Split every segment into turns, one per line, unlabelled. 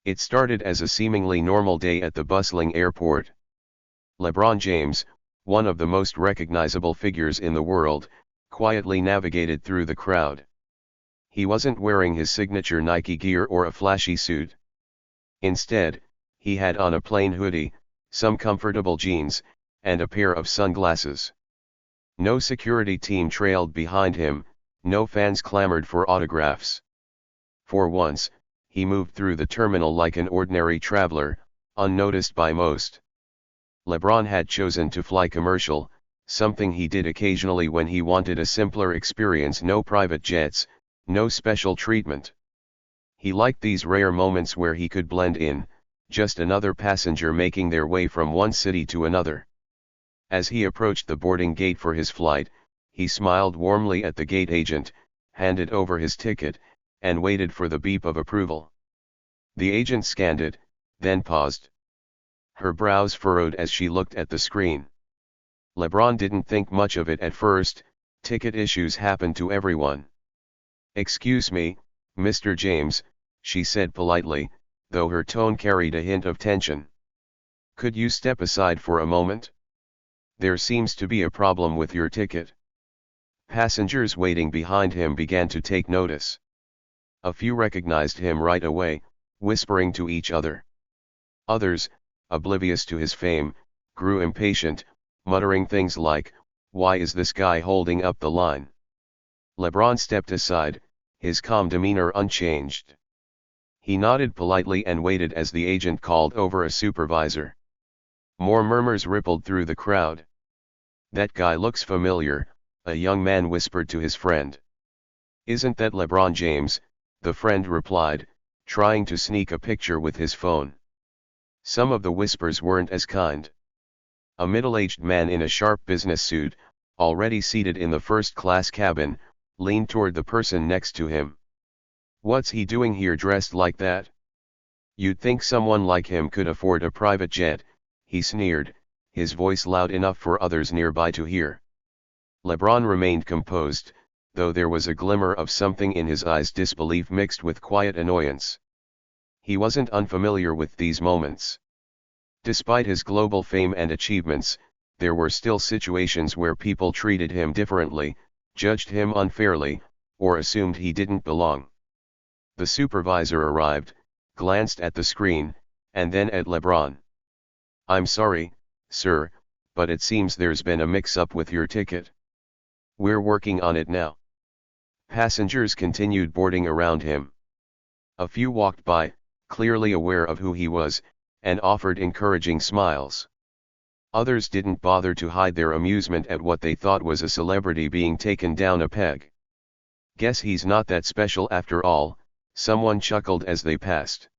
It started as a seemingly normal day at the bustling airport. LeBron James, one of the most recognizable figures in the world, quietly navigated through the crowd. He wasn't wearing his signature Nike gear or a flashy suit. Instead, he had on a plain hoodie, some comfortable jeans, and a pair of sunglasses. No security team trailed behind him, no fans clamored for autographs. For once, he moved through the terminal like an ordinary traveler, unnoticed by most. LeBron had chosen to fly commercial, something he did occasionally when he wanted a simpler experience. No private jets, no special treatment. He liked these rare moments where he could blend in, just another passenger making their way from one city to another. As he approached the boarding gate for his flight, he smiled warmly at the gate agent, handed over his ticket, and waited for the beep of approval. The agent scanned it, then paused. Her brows furrowed as she looked at the screen. LeBron didn't think much of it at first. Ticket issues happen to everyone. "Excuse me, Mr. James," she said politely, though her tone carried a hint of tension. "Could you step aside for a moment? There seems to be a problem with your ticket." Passengers waiting behind him began to take notice. A few recognized him right away, whispering to each other. Others, oblivious to his fame, grew impatient, muttering things like, "Why is this guy holding up the line?" LeBron stepped aside, his calm demeanor unchanged. He nodded politely and waited as the agent called over a supervisor. More murmurs rippled through the crowd. "That guy looks familiar," a young man whispered to his friend. "Isn't that LeBron James?" the friend replied, trying to sneak a picture with his phone. Some of the whispers weren't as kind. A middle-aged man in a sharp business suit, already seated in the first-class cabin, leaned toward the person next to him. "What's he doing here dressed like that? You'd think someone like him could afford a private jet," he sneered, his voice loud enough for others nearby to hear. LeBron remained composed, though there was a glimmer of something in his eyes, disbelief mixed with quiet annoyance. He wasn't unfamiliar with these moments. Despite his global fame and achievements, there were still situations where people treated him differently, judged him unfairly, or assumed he didn't belong. The supervisor arrived, glanced at the screen, and then at LeBron. "I'm sorry, sir, but it seems there's been a mix-up with your ticket. We're working on it now." Passengers continued boarding around him. A few walked by, clearly aware of who he was, and offered encouraging smiles. Others didn't bother to hide their amusement at what they thought was a celebrity being taken down a peg. "Guess he's not that special after all," someone chuckled as they passed.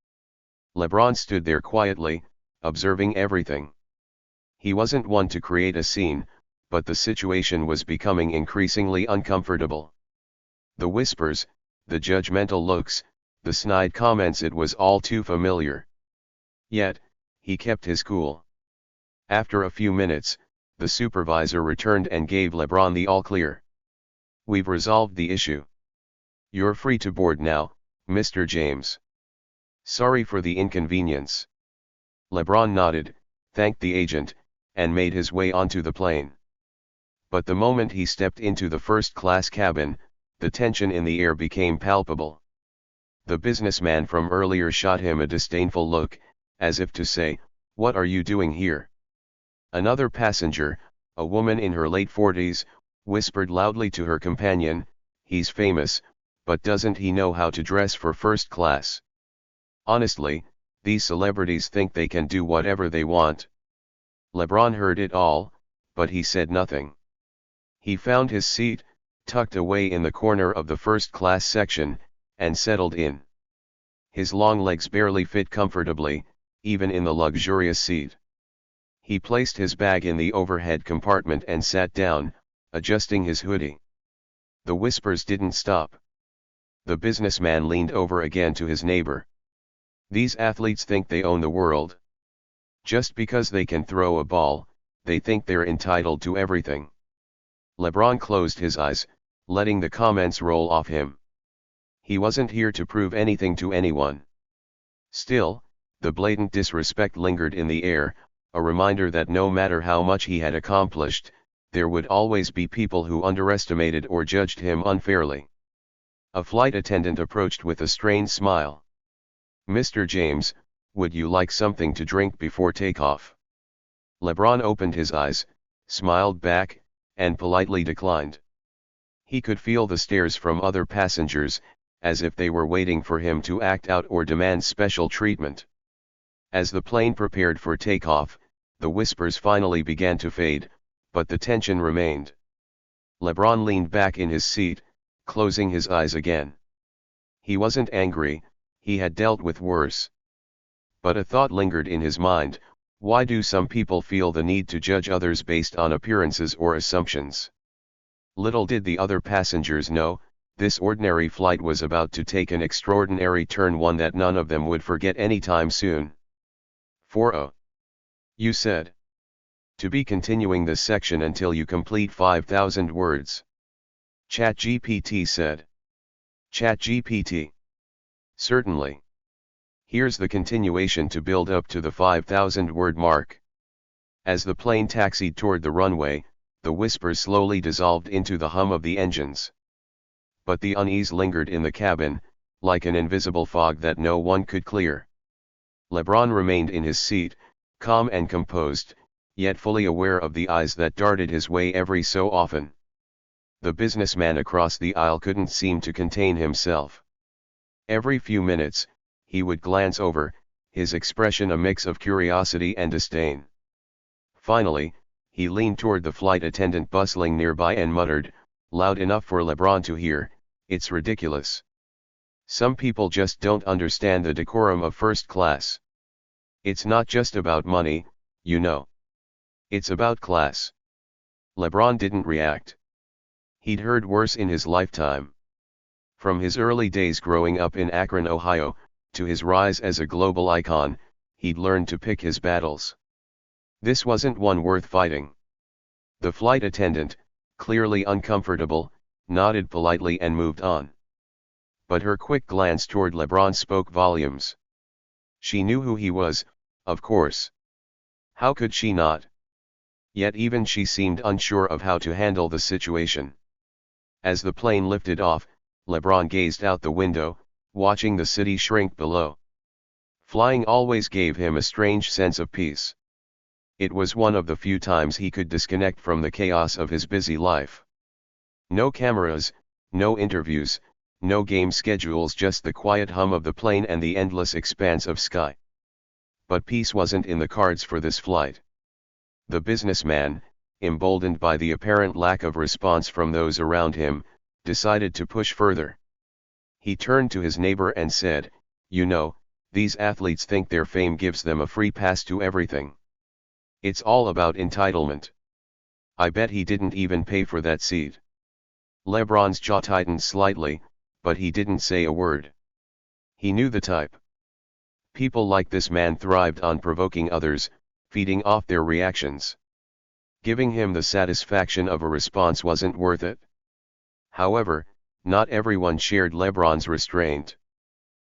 LeBron stood there quietly, observing everything. He wasn't one to create a scene, but the situation was becoming increasingly uncomfortable. The whispers, the judgmental looks, the snide comments, it was all too familiar. Yet, he kept his cool. After a few minutes, the supervisor returned and gave LeBron the all-clear. "We've resolved the issue. You're free to board now, Mr. James. Sorry for the inconvenience." LeBron nodded, thanked the agent, and made his way onto the plane. But the moment he stepped into the first-class cabin, the tension in the air became palpable. The businessman from earlier shot him a disdainful look, as if to say, "What are you doing here?" Another passenger, a woman in her late 40s, whispered loudly to her companion, "He's famous, but doesn't he know how to dress for first class? Honestly, these celebrities think they can do whatever they want." LeBron heard it all, but he said nothing. He found his seat, tucked away in the corner of the first-class section, and settled in. His long legs barely fit comfortably, even in the luxurious seat. He placed his bag in the overhead compartment and sat down, adjusting his hoodie. The whispers didn't stop. The businessman leaned over again to his neighbor. "These athletes think they own the world. Just because they can throw a ball, they think they're entitled to everything." LeBron closed his eyes, letting the comments roll off him. He wasn't here to prove anything to anyone. Still, the blatant disrespect lingered in the air, a reminder that no matter how much he had accomplished, there would always be people who underestimated or judged him unfairly. A flight attendant approached with a strained smile. "Mr. James, would you like something to drink before takeoff?" LeBron opened his eyes, smiled back, and politely declined. He could feel the stares from other passengers, as if they were waiting for him to act out or demand special treatment. As the plane prepared for takeoff, the whispers finally began to fade, but the tension remained. LeBron leaned back in his seat, closing his eyes again. He wasn't angry, he had dealt with worse. But a thought lingered in his mind: why do some people feel the need to judge others based on appearances or assumptions? Little did the other passengers know, this ordinary flight was about to take an extraordinary turn, one that none of them would forget anytime soon. 4. You said. To be continuing this section until you complete 5,000 words. ChatGPT said. ChatGPT. Certainly. Here's the continuation to build up to the 5,000 word mark. As the plane taxied toward the runway, the whispers slowly dissolved into the hum of the engines. But the unease lingered in the cabin, like an invisible fog that no one could clear. LeBron remained in his seat, calm and composed, yet fully aware of the eyes that darted his way every so often. The businessman across the aisle couldn't seem to contain himself. Every few minutes, he would glance over, his expression a mix of curiosity and disdain. Finally, he leaned toward the flight attendant bustling nearby and muttered, loud enough for LeBron to hear, "It's ridiculous. Some people just don't understand the decorum of first class. It's not just about money, you know. It's about class." LeBron didn't react. He'd heard worse in his lifetime. From his early days growing up in Akron, Ohio, to his rise as a global icon, he'd learned to pick his battles. This wasn't one worth fighting. The flight attendant, clearly uncomfortable, nodded politely and moved on. But her quick glance toward LeBron spoke volumes. She knew who he was, of course. How could she not? Yet even she seemed unsure of how to handle the situation. As the plane lifted off, LeBron gazed out the window, watching the city shrink below. Flying always gave him a strange sense of peace. It was one of the few times he could disconnect from the chaos of his busy life. No cameras, no interviews, no game schedules, just the quiet hum of the plane and the endless expanse of sky. But peace wasn't in the cards for this flight. The businessman, emboldened by the apparent lack of response from those around him, decided to push further. He turned to his neighbor and said, "You know, these athletes think their fame gives them a free pass to everything. It's all about entitlement. I bet he didn't even pay for that seat." LeBron's jaw tightened slightly, but he didn't say a word. He knew the type. People like this man thrived on provoking others, feeding off their reactions. Giving him the satisfaction of a response wasn't worth it. However, not everyone shared LeBron's restraint.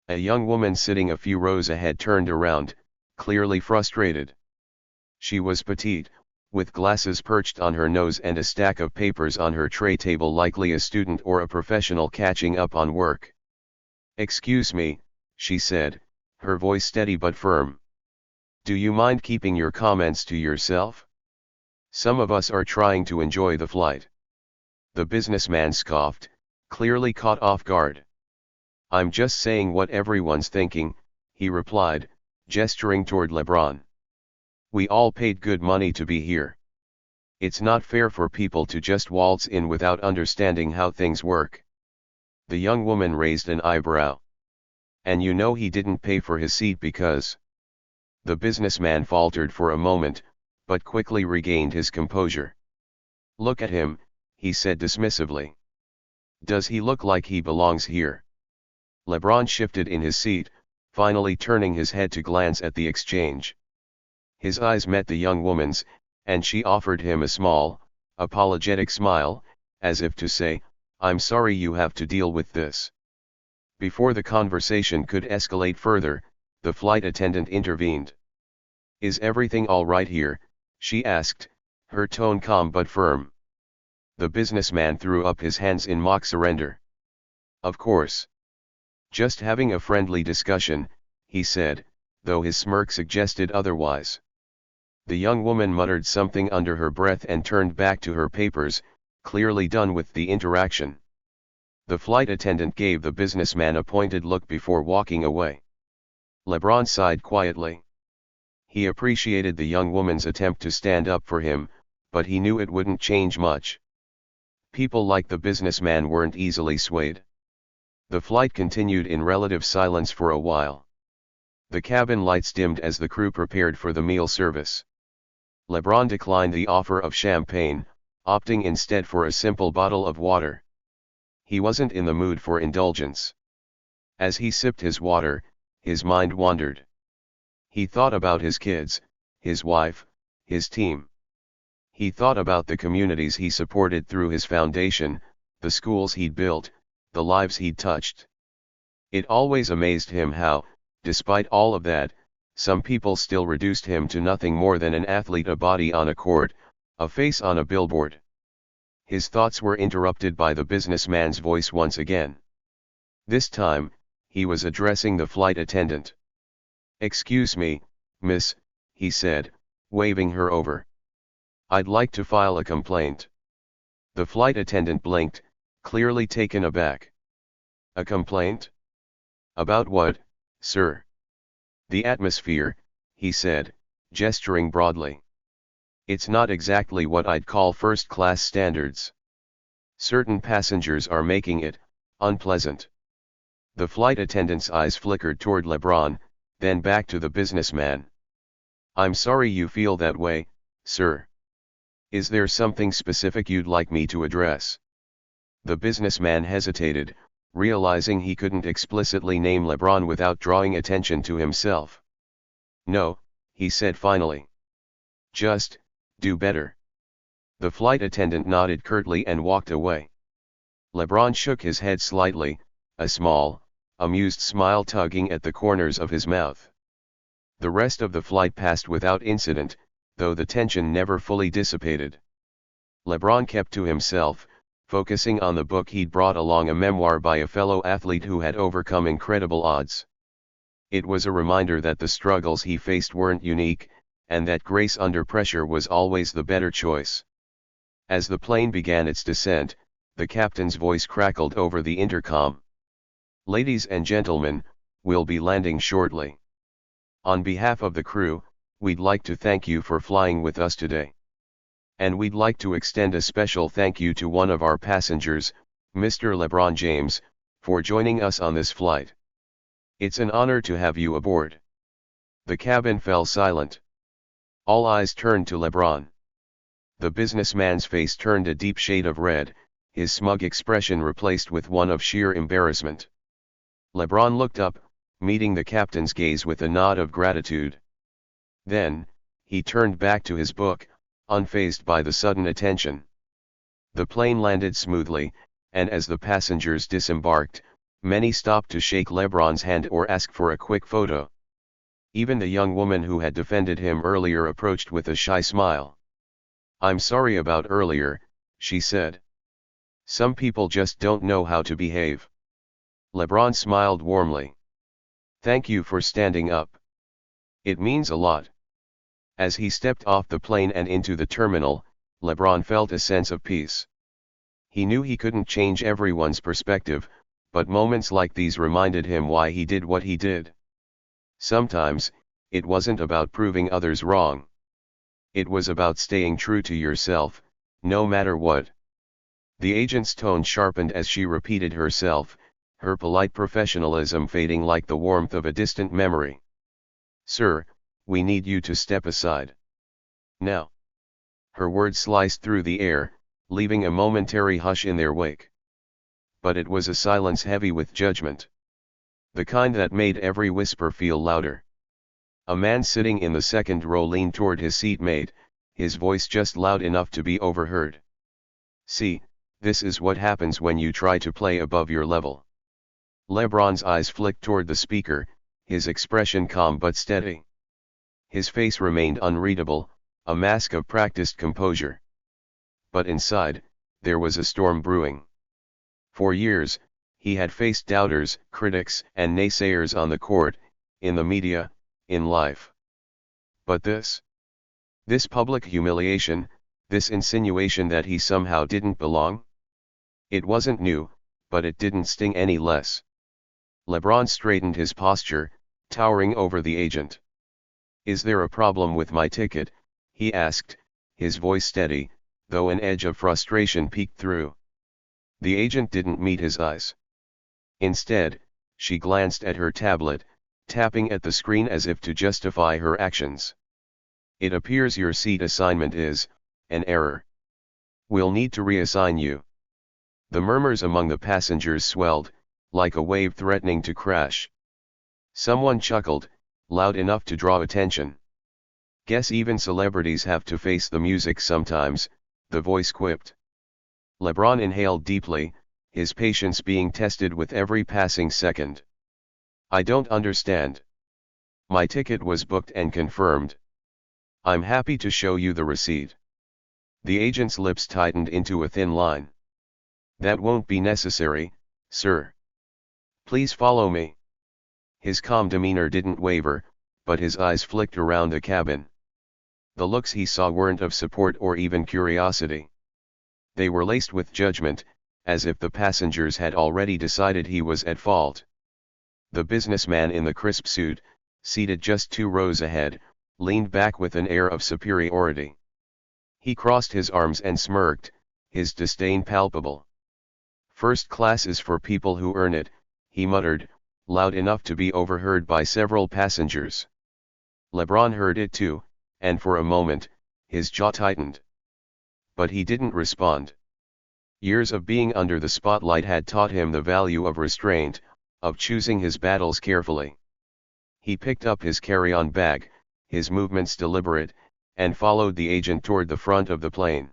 A young woman sitting a few rows ahead turned around, clearly frustrated. She was petite, with glasses perched on her nose and a stack of papers on her tray table, likely a student or a professional catching up on work. "Excuse me," she said, her voice steady but firm. "Do you mind keeping your comments to yourself? Some of us are trying to enjoy the flight." The businessman scoffed, clearly caught off guard. "I'm just saying what everyone's thinking," he replied, gesturing toward LeBron. "We all paid good money to be here. It's not fair for people to just waltz in without understanding how things work." The young woman raised an eyebrow. "And you know he didn't pay for his seat because..." The businessman faltered for a moment, but quickly regained his composure. "Look at him," he said dismissively. "Does he look like he belongs here?" LeBron shifted in his seat, finally turning his head to glance at the exchange. His eyes met the young woman's, and she offered him a small, apologetic smile, as if to say, "I'm sorry you have to deal with this." Before the conversation could escalate further, The flight attendant intervened. "Is everything all right here?" she asked, her tone calm but firm. The businessman threw up his hands in mock surrender. "Of course. Just having a friendly discussion," he said, though his smirk suggested otherwise. The young woman muttered something under her breath and turned back to her papers, clearly done with the interaction. The flight attendant gave the businessman a pointed look before walking away. LeBron sighed quietly. He appreciated the young woman's attempt to stand up for him, but he knew it wouldn't change much. People like the businessman weren't easily swayed. The flight continued in relative silence for a while. The cabin lights dimmed as the crew prepared for the meal service. LeBron declined the offer of champagne, opting instead for a simple bottle of water. He wasn't in the mood for indulgence. As he sipped his water, his mind wandered. He thought about his kids, his wife, his team. He thought about the communities he supported through his foundation, the schools he'd built, the lives he'd touched. It always amazed him how, despite all of that, some people still reduced him to nothing more than an athlete, a body on a court, a face on a billboard. His thoughts were interrupted by the businessman's voice once again. This time, he was addressing the flight attendant. "Excuse me, miss," he said, waving her over. "I'd like to file a complaint." The flight attendant blinked, clearly taken aback. "A complaint? About what, sir?" "The atmosphere," he said, gesturing broadly. "It's not exactly what I'd call first-class standards. Certain passengers are making it unpleasant." The flight attendant's eyes flickered toward LeBron, then back to the businessman. "I'm sorry you feel that way, sir. Is there something specific you'd like me to address?" The businessman hesitated, realizing he couldn't explicitly name LeBron without drawing attention to himself. "No," he said finally. "Just, do better." The flight attendant nodded curtly and walked away. LeBron shook his head slightly, a small, amused smile tugging at the corners of his mouth. The rest of the flight passed without incident, though the tension never fully dissipated. LeBron kept to himself, focusing on the book he'd brought along, a memoir by a fellow athlete who had overcome incredible odds. It was a reminder that the struggles he faced weren't unique, and that grace under pressure was always the better choice. As the plane began its descent, the captain's voice crackled over the intercom. "Ladies and gentlemen, we'll be landing shortly. On behalf of the crew, we'd like to thank you for flying with us today. And we'd like to extend a special thank you to one of our passengers, Mr. LeBron James, for joining us on this flight. It's an honor to have you aboard." The cabin fell silent. All eyes turned to LeBron. The businessman's face turned a deep shade of red, his smug expression replaced with one of sheer embarrassment. LeBron looked up, meeting the captain's gaze with a nod of gratitude. Then, he turned back to his book, unfazed by the sudden attention. The plane landed smoothly, and as the passengers disembarked, many stopped to shake LeBron's hand or ask for a quick photo. Even the young woman who had defended him earlier approached with a shy smile. "I'm sorry about earlier," she said. "Some people just don't know how to behave." LeBron smiled warmly. "Thank you for standing up. It means a lot." As he stepped off the plane and into the terminal, LeBron felt a sense of peace. He knew he couldn't change everyone's perspective, but moments like these reminded him why he did what he did. Sometimes, it wasn't about proving others wrong. It was about staying true to yourself, no matter what. The agent's tone sharpened as she repeated herself, her polite professionalism fading like the warmth of a distant memory. "Sir, we need you to step aside. Now." Her words sliced through the air, leaving a momentary hush in their wake. But it was a silence heavy with judgment. The kind that made every whisper feel louder. A man sitting in the second row leaned toward his seatmate, his voice just loud enough to be overheard. "See, this is what happens when you try to play above your level." LeBron's eyes flicked toward the speaker, his expression calm but steady. His face remained unreadable, a mask of practiced composure. But inside, there was a storm brewing. For years, he had faced doubters, critics, and naysayers on the court, in the media, in life. But this public humiliation, this insinuation that he somehow didn't belong? It wasn't new, but it didn't sting any less. LeBron straightened his posture, towering over the agent. "Is there a problem with my ticket?" he asked, his voice steady, though an edge of frustration peeked through. The agent didn't meet his eyes. Instead, she glanced at her tablet, tapping at the screen as if to justify her actions. "It appears your seat assignment is an error. We'll need to reassign you." The murmurs among the passengers swelled, like a wave threatening to crash. Someone chuckled, loud enough to draw attention. "Guess even celebrities have to face the music sometimes," the voice quipped. LeBron inhaled deeply, his patience being tested with every passing second. "I don't understand. My ticket was booked and confirmed. I'm happy to show you the receipt." The agent's lips tightened into a thin line. "That won't be necessary, sir. Please follow me." His calm demeanor didn't waver, but his eyes flicked around the cabin. The looks he saw weren't of support or even curiosity. They were laced with judgment, as if the passengers had already decided he was at fault. The businessman in the crisp suit, seated just 2 rows ahead, leaned back with an air of superiority. He crossed his arms and smirked, his disdain palpable. "First class is for people who earn it," he muttered, loud enough to be overheard by several passengers. LeBron heard it too, and for a moment, his jaw tightened. But he didn't respond. Years of being under the spotlight had taught him the value of restraint, of choosing his battles carefully. He picked up his carry-on bag, his movements deliberate, and followed the agent toward the front of the plane.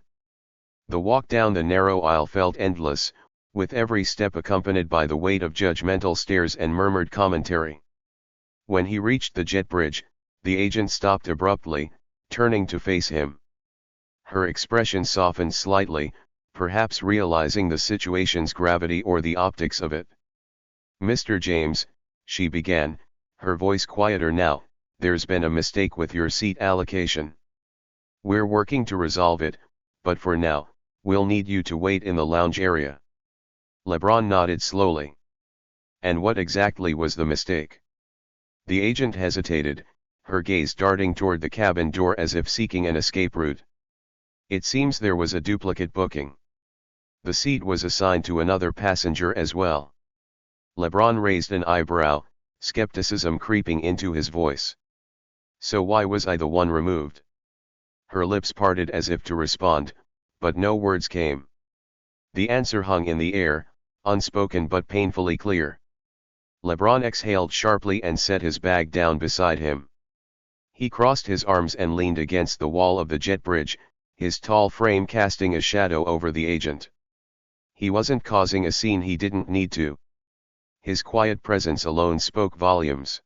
The walk down the narrow aisle felt endless, with every step accompanied by the weight of judgmental stares and murmured commentary. When he reached the jet bridge, the agent stopped abruptly, turning to face him. Her expression softened slightly, perhaps realizing the situation's gravity or the optics of it. "Mr. James," she began, her voice quieter now, "there's been a mistake with your seat allocation. We're working to resolve it, but for now, we'll need you to wait in the lounge area." LeBron nodded slowly. "And what exactly was the mistake?" The agent hesitated, her gaze darting toward the cabin door as if seeking an escape route. "It seems there was a duplicate booking. The seat was assigned to another passenger as well." LeBron raised an eyebrow, skepticism creeping into his voice. "So why was I the one removed?" Her lips parted as if to respond, but no words came. The answer hung in the air, unspoken but painfully clear. LeBron exhaled sharply and set his bag down beside him. He crossed his arms and leaned against the wall of the jet bridge, his tall frame casting a shadow over the agent. He wasn't causing a scene he didn't need to. His quiet presence alone spoke volumes.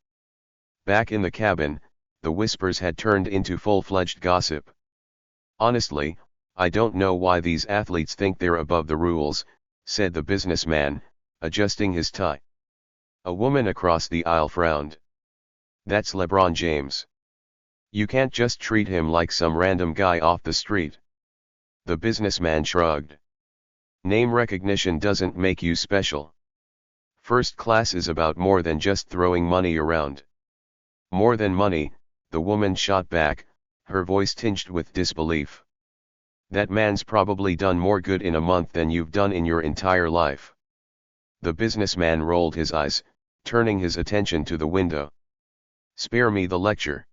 Back in the cabin, the whispers had turned into full-fledged gossip. "Honestly, I don't know why these athletes think they're above the rules," said the businessman, adjusting his tie. A woman across the aisle frowned. "That's LeBron James. You can't just treat him like some random guy off the street." The businessman shrugged. "Name recognition doesn't make you special. First class is about more than just throwing money around." "More than money," the woman shot back, her voice tinged with disbelief. "That man's probably done more good in a month than you've done in your entire life." The businessman rolled his eyes, turning his attention to the window. "Spare me the lecture.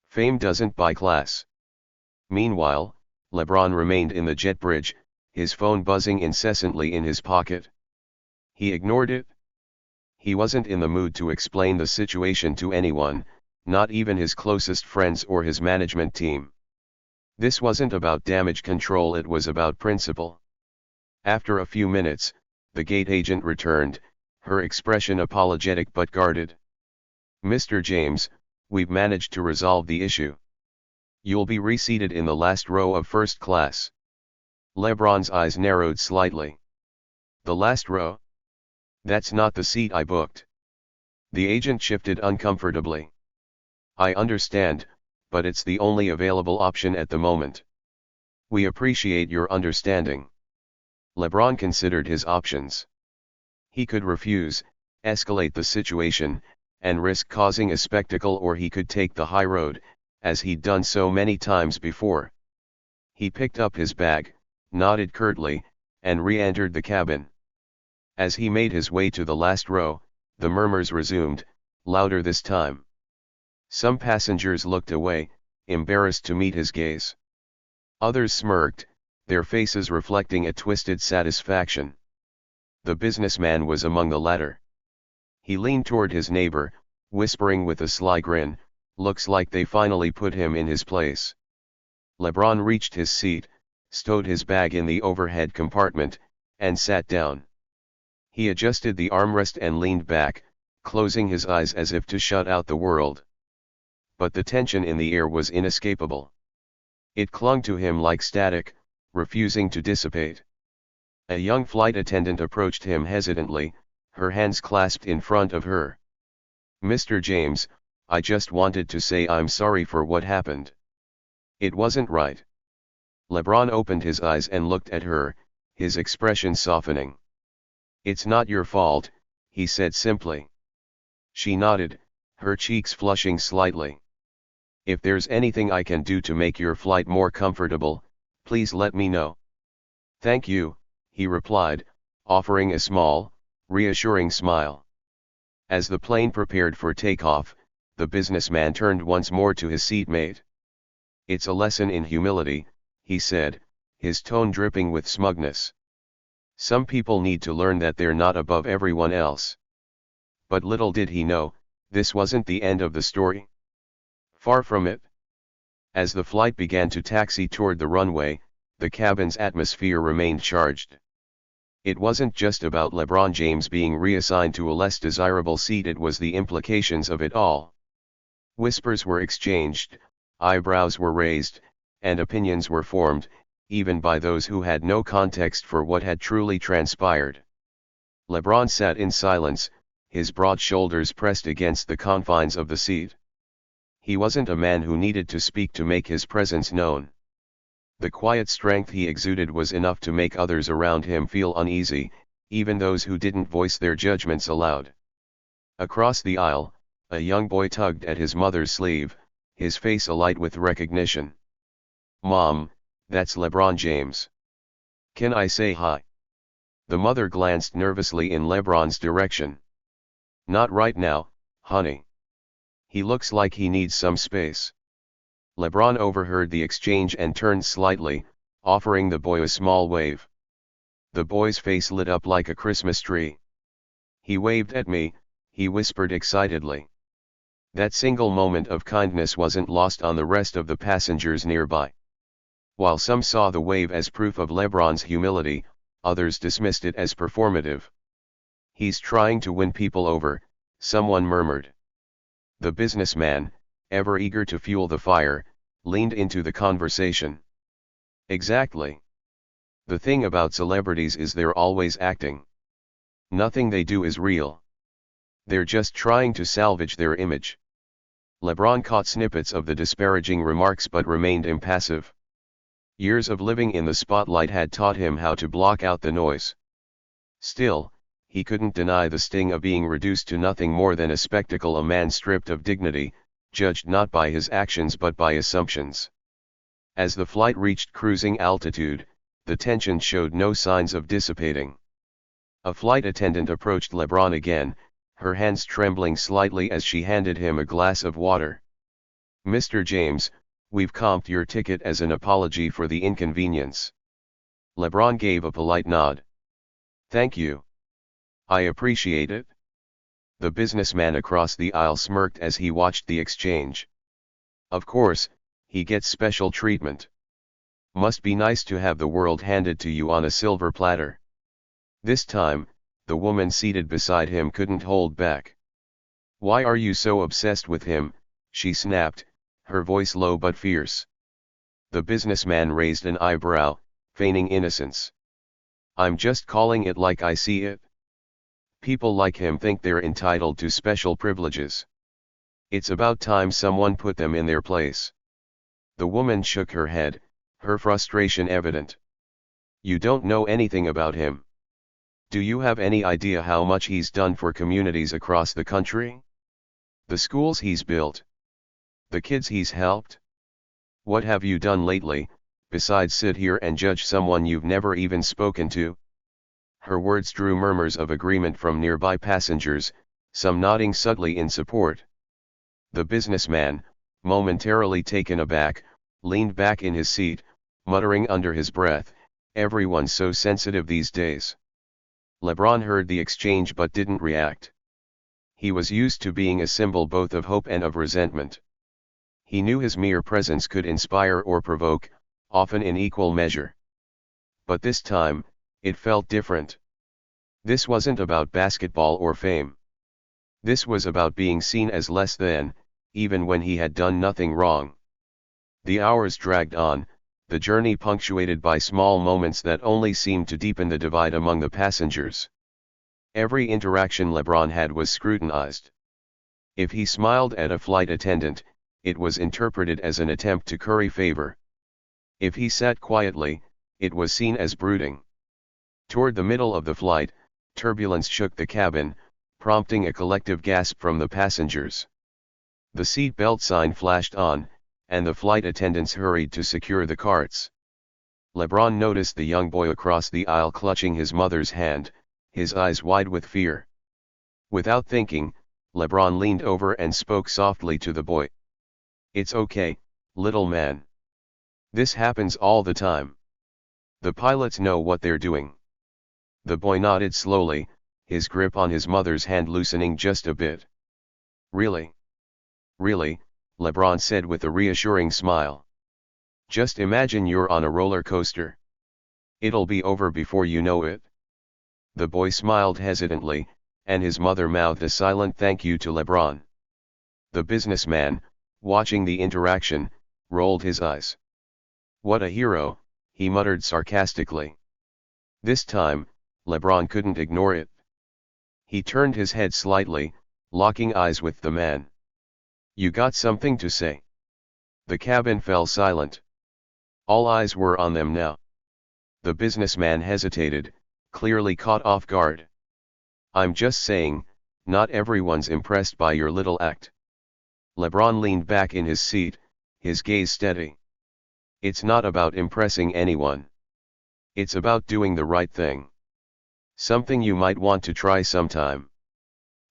Fame doesn't buy class." Meanwhile, LeBron remained in the jet bridge, his phone buzzing incessantly in his pocket. He ignored it. He wasn't in the mood to explain the situation to anyone, not even his closest friends or his management team. This wasn't about damage control, it was about principle. After a few minutes, the gate agent returned, her expression apologetic but guarded. Mr. James, we've managed to resolve the issue. You'll be reseated in the last row of first class. LeBron's eyes narrowed slightly. The last row? That's not the seat I booked. The agent shifted uncomfortably. I understand, but it's the only available option at the moment. We appreciate your understanding. LeBron considered his options. He could refuse, escalate the situation, and risk causing a spectacle, or he could take the high road, as he'd done so many times before. He picked up his bag, nodded curtly, and re-entered the cabin. As he made his way to the last row, the murmurs resumed, louder this time. Some passengers looked away, embarrassed to meet his gaze. Others smirked, their faces reflecting a twisted satisfaction. The businessman was among the latter. He leaned toward his neighbor, whispering with a sly grin, "Looks like they finally put him in his place." LeBron reached his seat, stowed his bag in the overhead compartment, and sat down. He adjusted the armrest and leaned back, closing his eyes as if to shut out the world. But the tension in the air was inescapable. It clung to him like static, refusing to dissipate. A young flight attendant approached him hesitantly, her hands clasped in front of her. "Mr. James, I just wanted to say I'm sorry for what happened. It wasn't right." LeBron opened his eyes and looked at her, his expression softening. "It's not your fault," he said simply. She nodded, her cheeks flushing slightly. "If there's anything I can do to make your flight more comfortable, please let me know." "Thank you," he replied, offering a small, reassuring smile. As the plane prepared for takeoff, the businessman turned once more to his seatmate. "It's a lesson in humility," he said, his tone dripping with smugness. "Some people need to learn that they're not above everyone else." But little did he know, this wasn't the end of the story. Far from it. As the flight began to taxi toward the runway, the cabin's atmosphere remained charged. It wasn't just about LeBron James being reassigned to a less desirable seat, it was the implications of it all. Whispers were exchanged, eyebrows were raised, and opinions were formed, even by those who had no context for what had truly transpired. LeBron sat in silence, his broad shoulders pressed against the confines of the seat. He wasn't a man who needed to speak to make his presence known. The quiet strength he exuded was enough to make others around him feel uneasy, even those who didn't voice their judgments aloud. Across the aisle, a young boy tugged at his mother's sleeve, his face alight with recognition. "Mom, that's LeBron James. Can I say hi?" The mother glanced nervously in LeBron's direction. "Not right now, honey. He looks like he needs some space." LeBron overheard the exchange and turned slightly, offering the boy a small wave. The boy's face lit up like a Christmas tree. "He waved at me," he whispered excitedly. That single moment of kindness wasn't lost on the rest of the passengers nearby. While some saw the wave as proof of LeBron's humility, others dismissed it as performative. "He's trying to win people over," someone murmured. The businessman, ever eager to fuel the fire, leaned into the conversation. "Exactly. The thing about celebrities is they're always acting. Nothing they do is real. They're just trying to salvage their image." LeBron caught snippets of the disparaging remarks but remained impassive. Years of living in the spotlight had taught him how to block out the noise. Still, he couldn't deny the sting of being reduced to nothing more than a spectacle, a man stripped of dignity, judged not by his actions but by assumptions. As the flight reached cruising altitude, the tension showed no signs of dissipating. A flight attendant approached LeBron again, her hands trembling slightly as she handed him a glass of water. "Mr. James, we've comped your ticket as an apology for the inconvenience." LeBron gave a polite nod. "Thank you. I appreciate it." The businessman across the aisle smirked as he watched the exchange. "Of course, he gets special treatment. Must be nice to have the world handed to you on a silver platter." This time, the woman seated beside him couldn't hold back. Why are you so obsessed with him? She snapped, her voice low but fierce. The businessman raised an eyebrow, feigning innocence. I'm just calling it like I see it. People like him think they're entitled to special privileges. It's about time someone put them in their place. The woman shook her head, her frustration evident. You don't know anything about him. Do you have any idea how much he's done for communities across the country? The schools he's built? The kids he's helped? What have you done lately, besides sit here and judge someone you've never even spoken to? Her words drew murmurs of agreement from nearby passengers, some nodding subtly in support. The businessman, momentarily taken aback, leaned back in his seat, muttering under his breath, everyone's so sensitive these days. LeBron heard the exchange but didn't react. He was used to being a symbol both of hope and of resentment. He knew his mere presence could inspire or provoke, often in equal measure. But this time, it felt different. This wasn't about basketball or fame. This was about being seen as less than, even when he had done nothing wrong. The hours dragged on, the journey punctuated by small moments that only seemed to deepen the divide among the passengers. Every interaction LeBron had was scrutinized. If he smiled at a flight attendant, it was interpreted as an attempt to curry favor. If he sat quietly, it was seen as brooding. Toward the middle of the flight, turbulence shook the cabin, prompting a collective gasp from the passengers. The seat belt sign flashed on, and the flight attendants hurried to secure the carts. LeBron noticed the young boy across the aisle clutching his mother's hand, his eyes wide with fear. Without thinking, LeBron leaned over and spoke softly to the boy. It's okay, little man. This happens all the time. The pilots know what they're doing. The boy nodded slowly, his grip on his mother's hand loosening just a bit. Really? Really, LeBron said with a reassuring smile. Just imagine you're on a roller coaster. It'll be over before you know it. The boy smiled hesitantly, and his mother mouthed a silent thank you to LeBron. The businessman, watching the interaction, rolled his eyes. What a hero, he muttered sarcastically. This time, LeBron couldn't ignore it. He turned his head slightly, locking eyes with the man. You got something to say? The cabin fell silent. All eyes were on them now. The businessman hesitated, clearly caught off guard. I'm just saying, not everyone's impressed by your little act. LeBron leaned back in his seat, his gaze steady. It's not about impressing anyone. It's about doing the right thing. Something you might want to try sometime.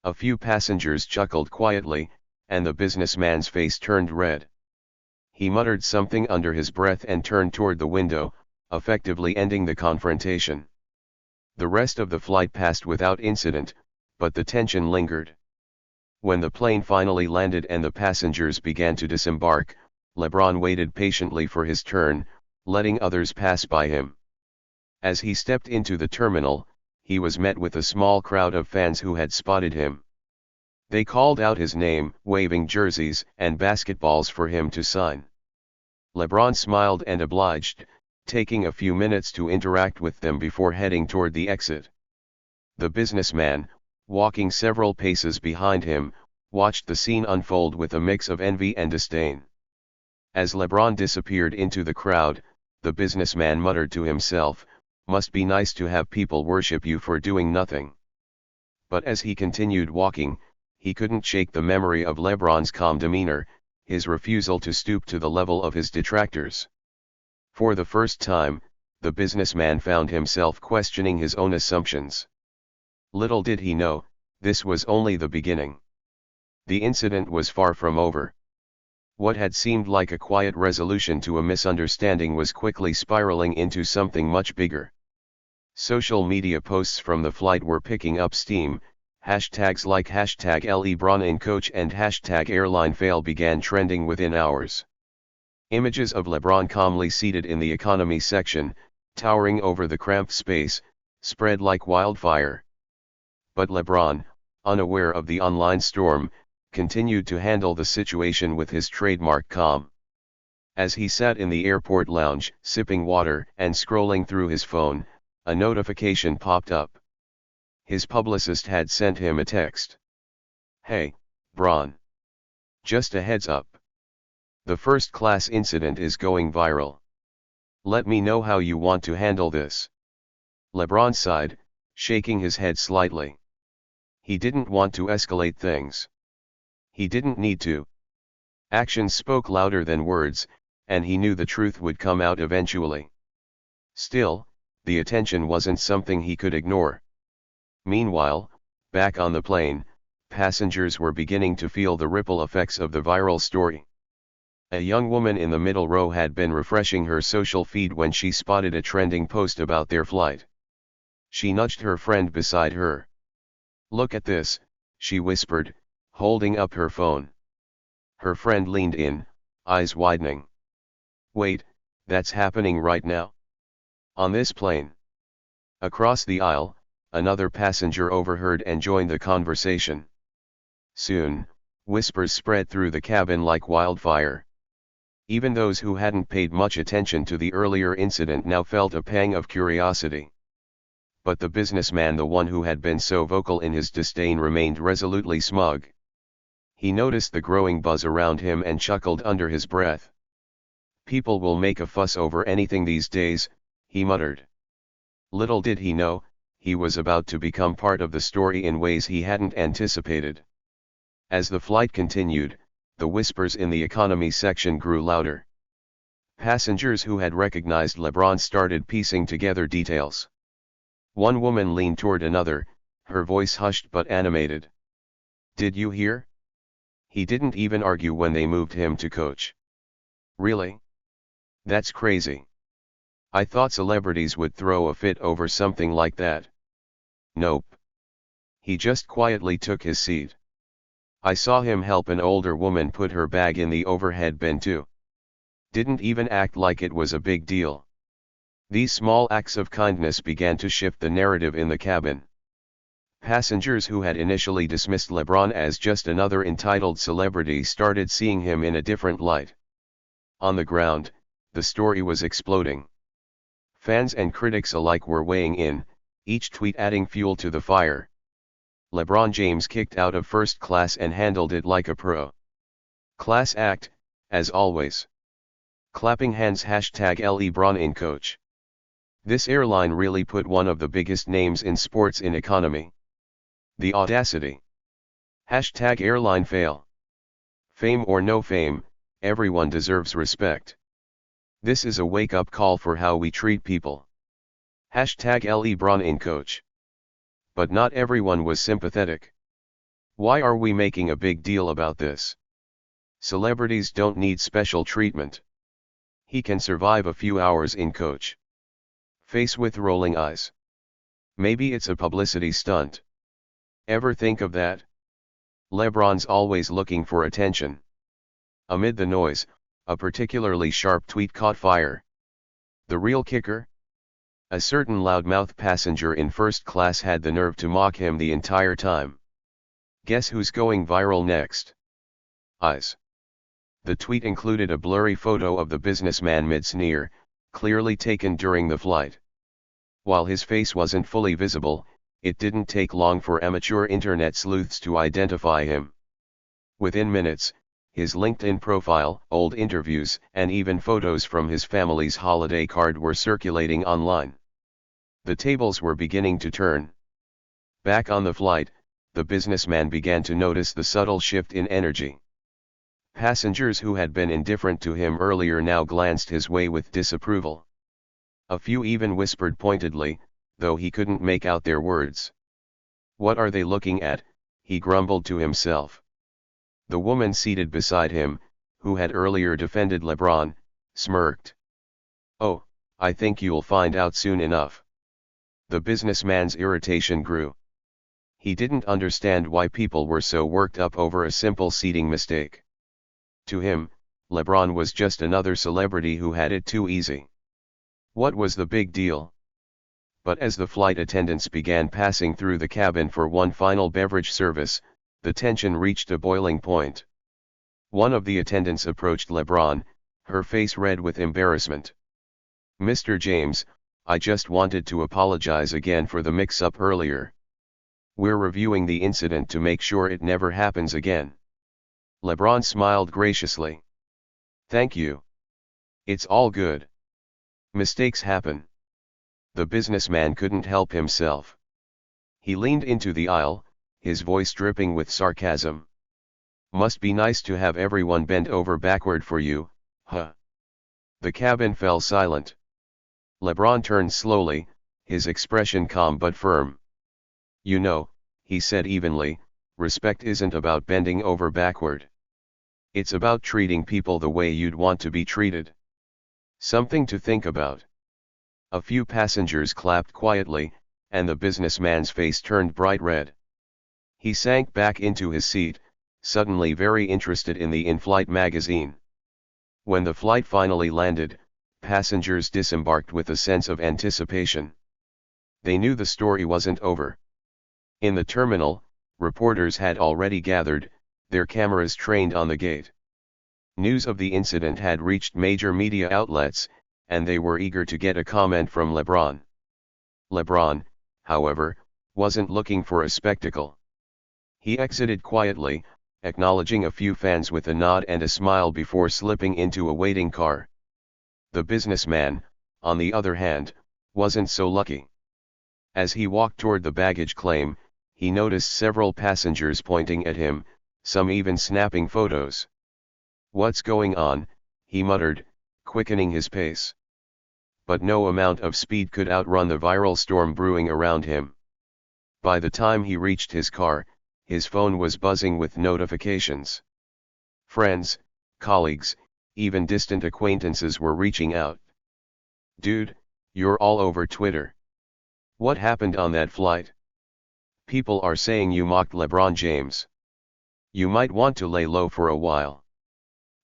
A few passengers chuckled quietly, and the businessman's face turned red. He muttered something under his breath and turned toward the window, effectively ending the confrontation. The rest of the flight passed without incident, but the tension lingered. When the plane finally landed and the passengers began to disembark, LeBron waited patiently for his turn, letting others pass by him. As he stepped into the terminal, he was met with a small crowd of fans who had spotted him. They called out his name, waving jerseys and basketballs for him to sign. LeBron smiled and obliged, taking a few minutes to interact with them before heading toward the exit. The businessman, walking several paces behind him, watched the scene unfold with a mix of envy and disdain. As LeBron disappeared into the crowd, the businessman muttered to himself, "Must be nice to have people worship you for doing nothing." But as he continued walking, he couldn't shake the memory of LeBron's calm demeanor, his refusal to stoop to the level of his detractors. For the first time, the businessman found himself questioning his own assumptions. Little did he know, this was only the beginning. The incident was far from over. What had seemed like a quiet resolution to a misunderstanding was quickly spiraling into something much bigger. Social media posts from the flight were picking up steam. Hashtags like #LeBronInCoach and #AirlineFail began trending within hours. Images of LeBron calmly seated in the economy section, towering over the cramped space, spread like wildfire. But LeBron, unaware of the online storm, continued to handle the situation with his trademark calm. As he sat in the airport lounge, sipping water and scrolling through his phone, a notification popped up. His publicist had sent him a text. "Hey, Bron. Just a heads up. The first-class incident is going viral. Let me know how you want to handle this." LeBron sighed, shaking his head slightly. He didn't want to escalate things. He didn't need to. Actions spoke louder than words, and he knew the truth would come out eventually. Still, the attention wasn't something he could ignore. Meanwhile, back on the plane, passengers were beginning to feel the ripple effects of the viral story. A young woman in the middle row had been refreshing her social feed when she spotted a trending post about their flight. She nudged her friend beside her. "Look at this," she whispered, holding up her phone. Her friend leaned in, eyes widening. "Wait, that's happening right now? On this plane?" Across the aisle, another passenger overheard and joined the conversation. Soon, whispers spread through the cabin like wildfire. Even those who hadn't paid much attention to the earlier incident now felt a pang of curiosity. But the businessman, the one who had been so vocal in his disdain, remained resolutely smug. He noticed the growing buzz around him and chuckled under his breath. "People will make a fuss over anything these days," he muttered. Little did he know, he was about to become part of the story in ways he hadn't anticipated. As the flight continued, the whispers in the economy section grew louder. Passengers who had recognized LeBron started piecing together details. One woman leaned toward another, her voice hushed but animated. "Did you hear? He didn't even argue when they moved him to coach." "Really? That's crazy. I thought celebrities would throw a fit over something like that." "Nope. He just quietly took his seat. I saw him help an older woman put her bag in the overhead bin too. Didn't even act like it was a big deal." These small acts of kindness began to shift the narrative in the cabin. Passengers who had initially dismissed LeBron as just another entitled celebrity started seeing him in a different light. On the ground, the story was exploding. Fans and critics alike were weighing in, each tweet adding fuel to the fire. LeBron James kicked out of first class and handled it like a pro. Class act, as always. Clapping hands #LeBron in coach. This airline really put one of the biggest names in sports in economy. The audacity. #airline fail. Fame or no fame, everyone deserves respect. This is a wake-up call for how we treat people. #LeBron in coach. But not everyone was sympathetic. Why are we making a big deal about this? Celebrities don't need special treatment. He can survive a few hours in coach. Face with rolling eyes. Maybe it's a publicity stunt. Ever think of that? LeBron's always looking for attention. Amid the noise, a particularly sharp tweet caught fire. The real kicker? A certain loudmouth passenger in first class had the nerve to mock him the entire time. Guess who's going viral next? Eyes. The tweet included a blurry photo of the businessman mid-sneer, clearly taken during the flight. While his face wasn't fully visible, it didn't take long for amateur internet sleuths to identify him. Within minutes, his LinkedIn profile, old interviews, and even photos from his family's holiday card were circulating online. The tables were beginning to turn. Back on the flight, the businessman began to notice the subtle shift in energy. Passengers who had been indifferent to him earlier now glanced his way with disapproval. A few even whispered pointedly, though he couldn't make out their words. "What are they looking at?" he grumbled to himself. The woman seated beside him, who had earlier defended LeBron, smirked. "Oh, I think you'll find out soon enough." The businessman's irritation grew. He didn't understand why people were so worked up over a simple seating mistake. To him, LeBron was just another celebrity who had it too easy. What was the big deal? But as the flight attendants began passing through the cabin for one final beverage service, The tension reached a boiling point. One of the attendants approached LeBron, her face red with embarrassment. "Mr. James, I just wanted to apologize again for the mix-up earlier. We're reviewing the incident to make sure it never happens again." LeBron smiled graciously. "Thank you. It's all good. Mistakes happen." The businessman couldn't help himself. He leaned into the aisle, his voice dripping with sarcasm. "Must be nice to have everyone bend over backward for you, huh?" The cabin fell silent. LeBron turned slowly, his expression calm but firm. "You know," he said evenly, "respect isn't about bending over backward. It's about treating people the way you'd want to be treated." Something to think about. A few passengers clapped quietly, and the businessman's face turned bright red. He sank back into his seat, suddenly very interested in the in-flight magazine. When the flight finally landed, passengers disembarked with a sense of anticipation. They knew the story wasn't over. In the terminal, reporters had already gathered, their cameras trained on the gate. News of the incident had reached major media outlets, and they were eager to get a comment from LeBron. LeBron, however, wasn't looking for a spectacle. He exited quietly, acknowledging a few fans with a nod and a smile before slipping into a waiting car. The businessman, on the other hand, wasn't so lucky. As he walked toward the baggage claim, he noticed several passengers pointing at him, some even snapping photos. "What's going on?" he muttered, quickening his pace. But no amount of speed could outrun the viral storm brewing around him. By the time he reached his car, his phone was buzzing with notifications. Friends, colleagues, even distant acquaintances were reaching out. "Dude, you're all over Twitter. What happened on that flight? People are saying you mocked LeBron James. You might want to lay low for a while."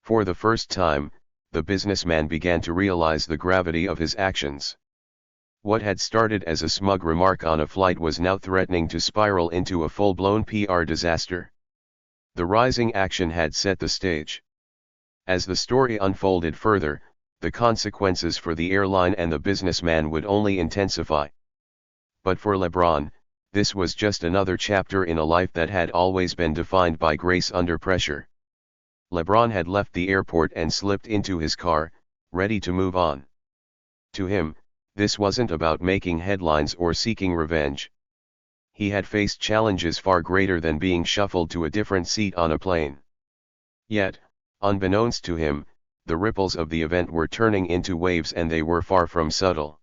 For the first time, the businessman began to realize the gravity of his actions. What had started as a smug remark on a flight was now threatening to spiral into a full-blown PR disaster. The rising action had set the stage. As the story unfolded further, the consequences for the airline and the businessman would only intensify. But for LeBron, this was just another chapter in a life that had always been defined by grace under pressure. LeBron had left the airport and slipped into his car, ready to move on. To him, this wasn't about making headlines or seeking revenge. He had faced challenges far greater than being shuffled to a different seat on a plane. Yet, unbeknownst to him, the ripples of the event were turning into waves, and they were far from subtle.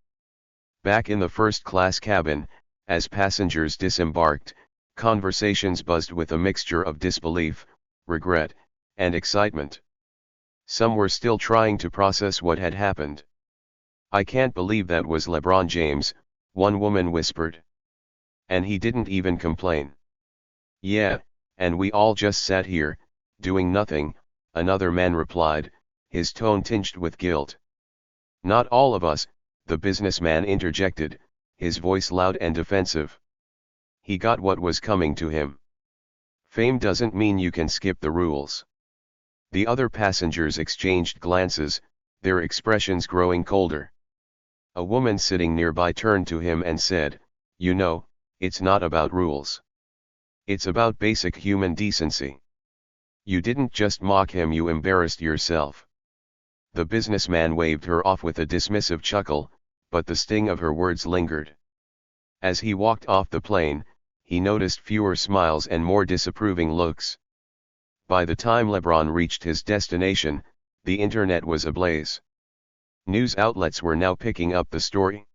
Back in the first-class cabin, as passengers disembarked, conversations buzzed with a mixture of disbelief, regret, and excitement. Some were still trying to process what had happened. "I can't believe that was LeBron James," one woman whispered. "And he didn't even complain." "Yeah, and we all just sat here, doing nothing," another man replied, his tone tinged with guilt. "Not all of us," the businessman interjected, his voice loud and defensive. He got what was coming to him. "Fame doesn't mean you can skip the rules." The other passengers exchanged glances, their expressions growing colder. A woman sitting nearby turned to him and said, "You know, it's not about rules. It's about basic human decency. You didn't just mock him, you embarrassed yourself." The businessman waved her off with a dismissive chuckle, but the sting of her words lingered. As he walked off the plane, he noticed fewer smiles and more disapproving looks. By the time LeBron reached his destination, the internet was ablaze. News outlets were now picking up the story.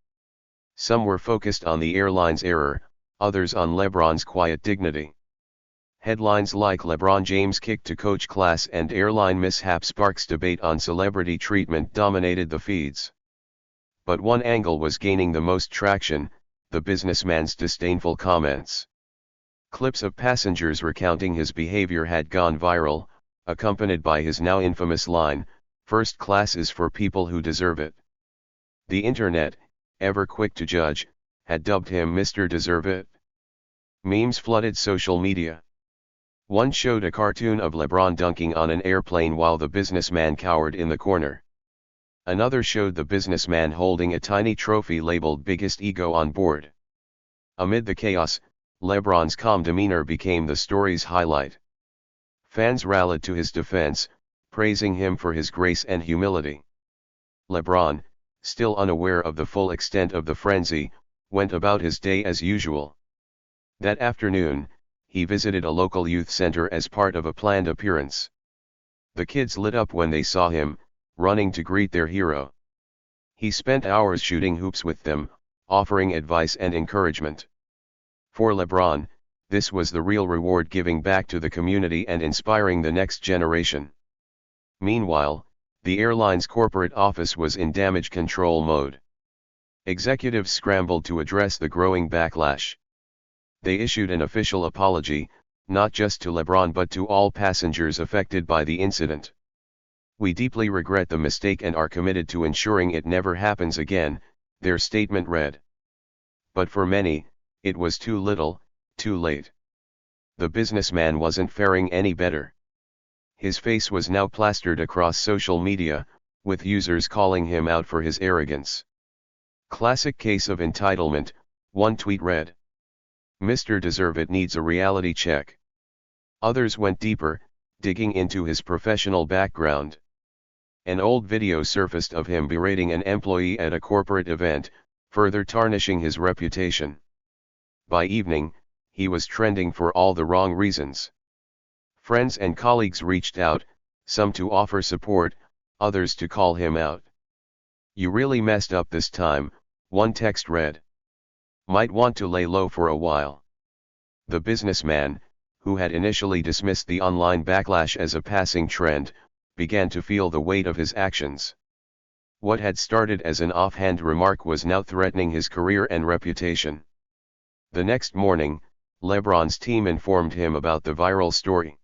Some were focused on the airline's error, others on LeBron's quiet dignity. Headlines like "LeBron James kicked to coach class" and "Airline mishap sparks debate on celebrity treatment" dominated the feeds. But one angle was gaining the most traction: the businessman's disdainful comments. Clips of passengers recounting his behavior had gone viral, accompanied by his now infamous line, "First class is for people who deserve it." The internet, ever quick to judge, had dubbed him Mr. Deserve It. Memes flooded social media. One showed a cartoon of LeBron dunking on an airplane while the businessman cowered in the corner. Another showed the businessman holding a tiny trophy labeled "Biggest Ego on Board." Amid the chaos, LeBron's calm demeanor became the story's highlight. Fans rallied to his defense, praising him for his grace and humility. LeBron, still unaware of the full extent of the frenzy, went about his day as usual. That afternoon, he visited a local youth center as part of a planned appearance. The kids lit up when they saw him, running to greet their hero. He spent hours shooting hoops with them, offering advice and encouragement. For LeBron, this was the real reward, giving back to the community and inspiring the next generation. Meanwhile, the airline's corporate office was in damage control mode. Executives scrambled to address the growing backlash. They issued an official apology, not just to LeBron but to all passengers affected by the incident. "We deeply regret the mistake and are committed to ensuring it never happens again," their statement read. But for many, it was too little, too late. The businessman wasn't faring any better. His face was now plastered across social media, with users calling him out for his arrogance. "Classic case of entitlement," one tweet read. "Mr. Deserve It needs a reality check." Others went deeper, digging into his professional background. An old video surfaced of him berating an employee at a corporate event, further tarnishing his reputation. By evening, he was trending for all the wrong reasons. Friends and colleagues reached out, some to offer support, others to call him out. "You really messed up this time," one text read. "Might want to lay low for a while." The businessman, who had initially dismissed the online backlash as a passing trend, began to feel the weight of his actions. What had started as an offhand remark was now threatening his career and reputation. The next morning, LeBron's team informed him about the viral story.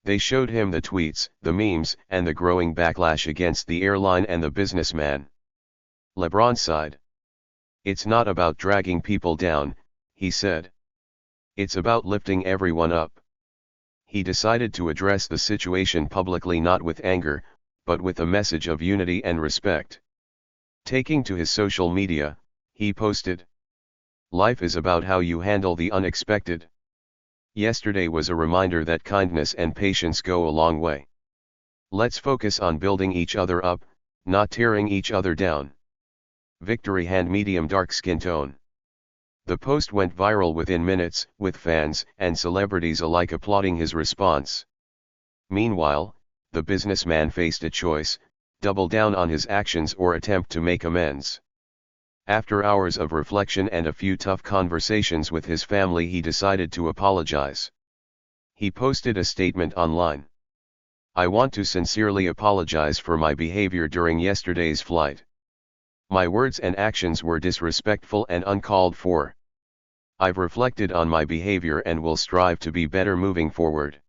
They showed him the tweets, the memes, and the growing backlash against the airline and the businessman. LeBron sighed. "It's not about dragging people down," he said. "It's about lifting everyone up." He decided to address the situation publicly, not with anger, but with a message of unity and respect. Taking to his social media, he posted, "Life is about how you handle the unexpected. Yesterday was a reminder that kindness and patience go a long way. Let's focus on building each other up, not tearing each other down. Victory hand medium dark skin tone." The post went viral within minutes, with fans and celebrities alike applauding his response. Meanwhile, the businessman faced a choice: double down on his actions or attempt to make amends. After hours of reflection and a few tough conversations with his family, he decided to apologize. He posted a statement online. "I want to sincerely apologize for my behavior during yesterday's flight. My words and actions were disrespectful and uncalled for. I've reflected on my behavior and will strive to be better moving forward."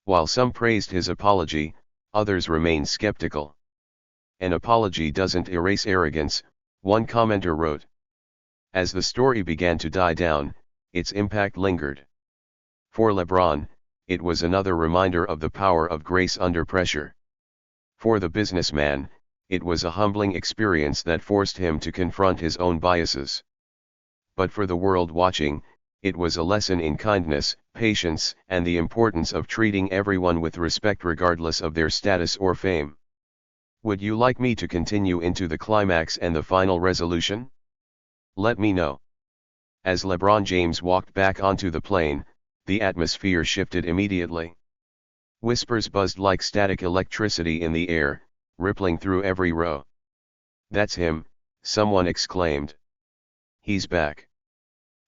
While some praised his apology, others remained skeptical. "An apology doesn't erase arrogance," one commenter wrote. As the story began to die down, its impact lingered. For LeBron, it was another reminder of the power of grace under pressure. For the businessman, it was a humbling experience that forced him to confront his own biases. But for the world watching, it was a lesson in kindness, patience, and the importance of treating everyone with respect regardless of their status or fame. Would you like me to continue into the climax and the final resolution? Let me know. As LeBron James walked back onto the plane, the atmosphere shifted immediately. Whispers buzzed like static electricity in the air, rippling through every row. "That's him," someone exclaimed. "He's back."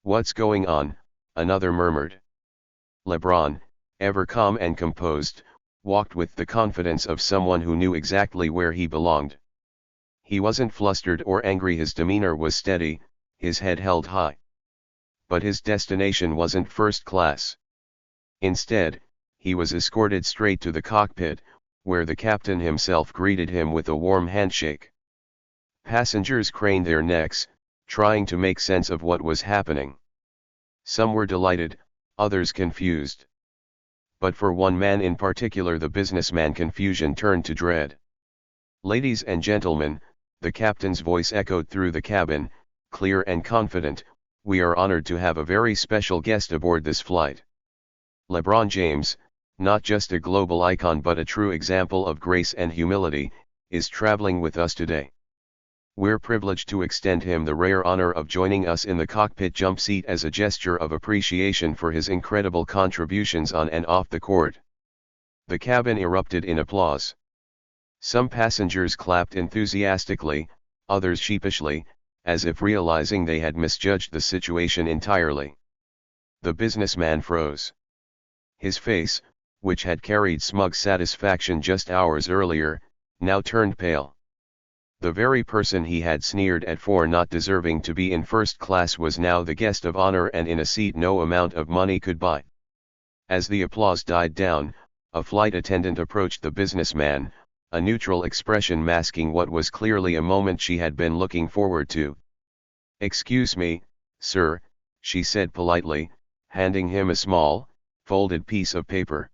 "What's going on?" another murmured. LeBron, ever calm and composed, walked with the confidence of someone who knew exactly where he belonged. He wasn't flustered or angry, his demeanor was steady, his head held high. But his destination wasn't first class. Instead, he was escorted straight to the cockpit, where the captain himself greeted him with a warm handshake. Passengers craned their necks, trying to make sense of what was happening. Some were delighted, others confused. But for one man in particular, the businessman, confusion turned to dread. "Ladies and gentlemen," the captain's voice echoed through the cabin, clear and confident, "we are honored to have a very special guest aboard this flight. LeBron James, not just a global icon but a true example of grace and humility, is traveling with us today. We're privileged to extend him the rare honor of joining us in the cockpit jump seat as a gesture of appreciation for his incredible contributions on and off the court." The cabin erupted in applause. Some passengers clapped enthusiastically, others sheepishly, as if realizing they had misjudged the situation entirely. The businessman froze. His face, which had carried smug satisfaction just hours earlier, now turned pale. The very person he had sneered at for not deserving to be in first class was now the guest of honor and in a seat no amount of money could buy. As the applause died down, a flight attendant approached the businessman, a neutral expression masking what was clearly a moment she had been looking forward to. "Excuse me, sir," she said politely, handing him a small, folded piece of paper.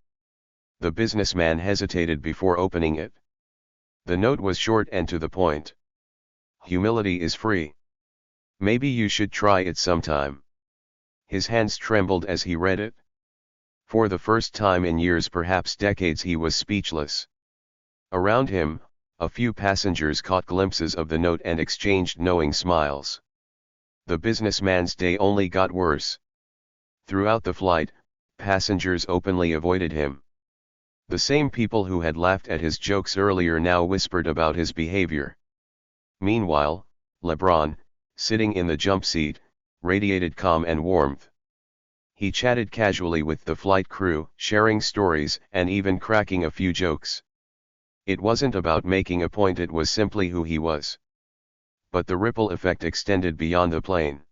The businessman hesitated before opening it. The note was short and to the point. "Humility is free. Maybe you should try it sometime." His hands trembled as he read it. For the first time in years, perhaps decades, he was speechless. Around him, a few passengers caught glimpses of the note and exchanged knowing smiles. The businessman's day only got worse. Throughout the flight, passengers openly avoided him. The same people who had laughed at his jokes earlier now whispered about his behavior. Meanwhile, LeBron, sitting in the jump seat, radiated calm and warmth. He chatted casually with the flight crew, sharing stories and even cracking a few jokes. It wasn't about making a point, it was simply who he was. But the ripple effect extended beyond the plane.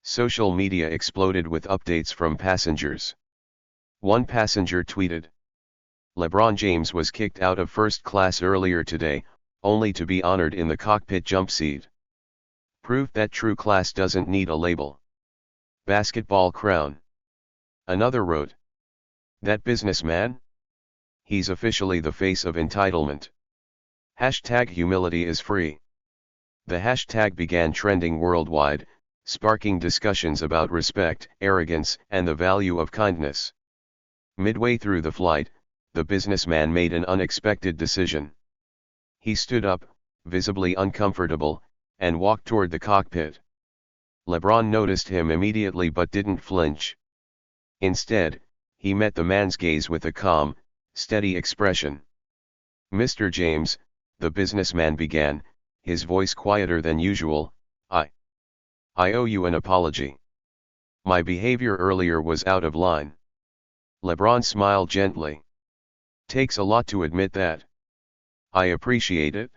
Social media exploded with updates from passengers. One passenger tweeted, "LeBron James was kicked out of first class earlier today, only to be honored in the cockpit jump seat. Proof that true class doesn't need a label. Basketball crown." Another wrote, "That businessman? He's officially the face of entitlement. Hashtag humility is free." The hashtag began trending worldwide, sparking discussions about respect, arrogance, and the value of kindness. Midway through the flight, the businessman made an unexpected decision. He stood up, visibly uncomfortable, and walked toward the cockpit. LeBron noticed him immediately but didn't flinch. Instead, he met the man's gaze with a calm, steady expression. "Mr. James," the businessman began, his voice quieter than usual, I owe you an apology. My behavior earlier was out of line." LeBron smiled gently. "Takes a lot to admit that." "I appreciate it."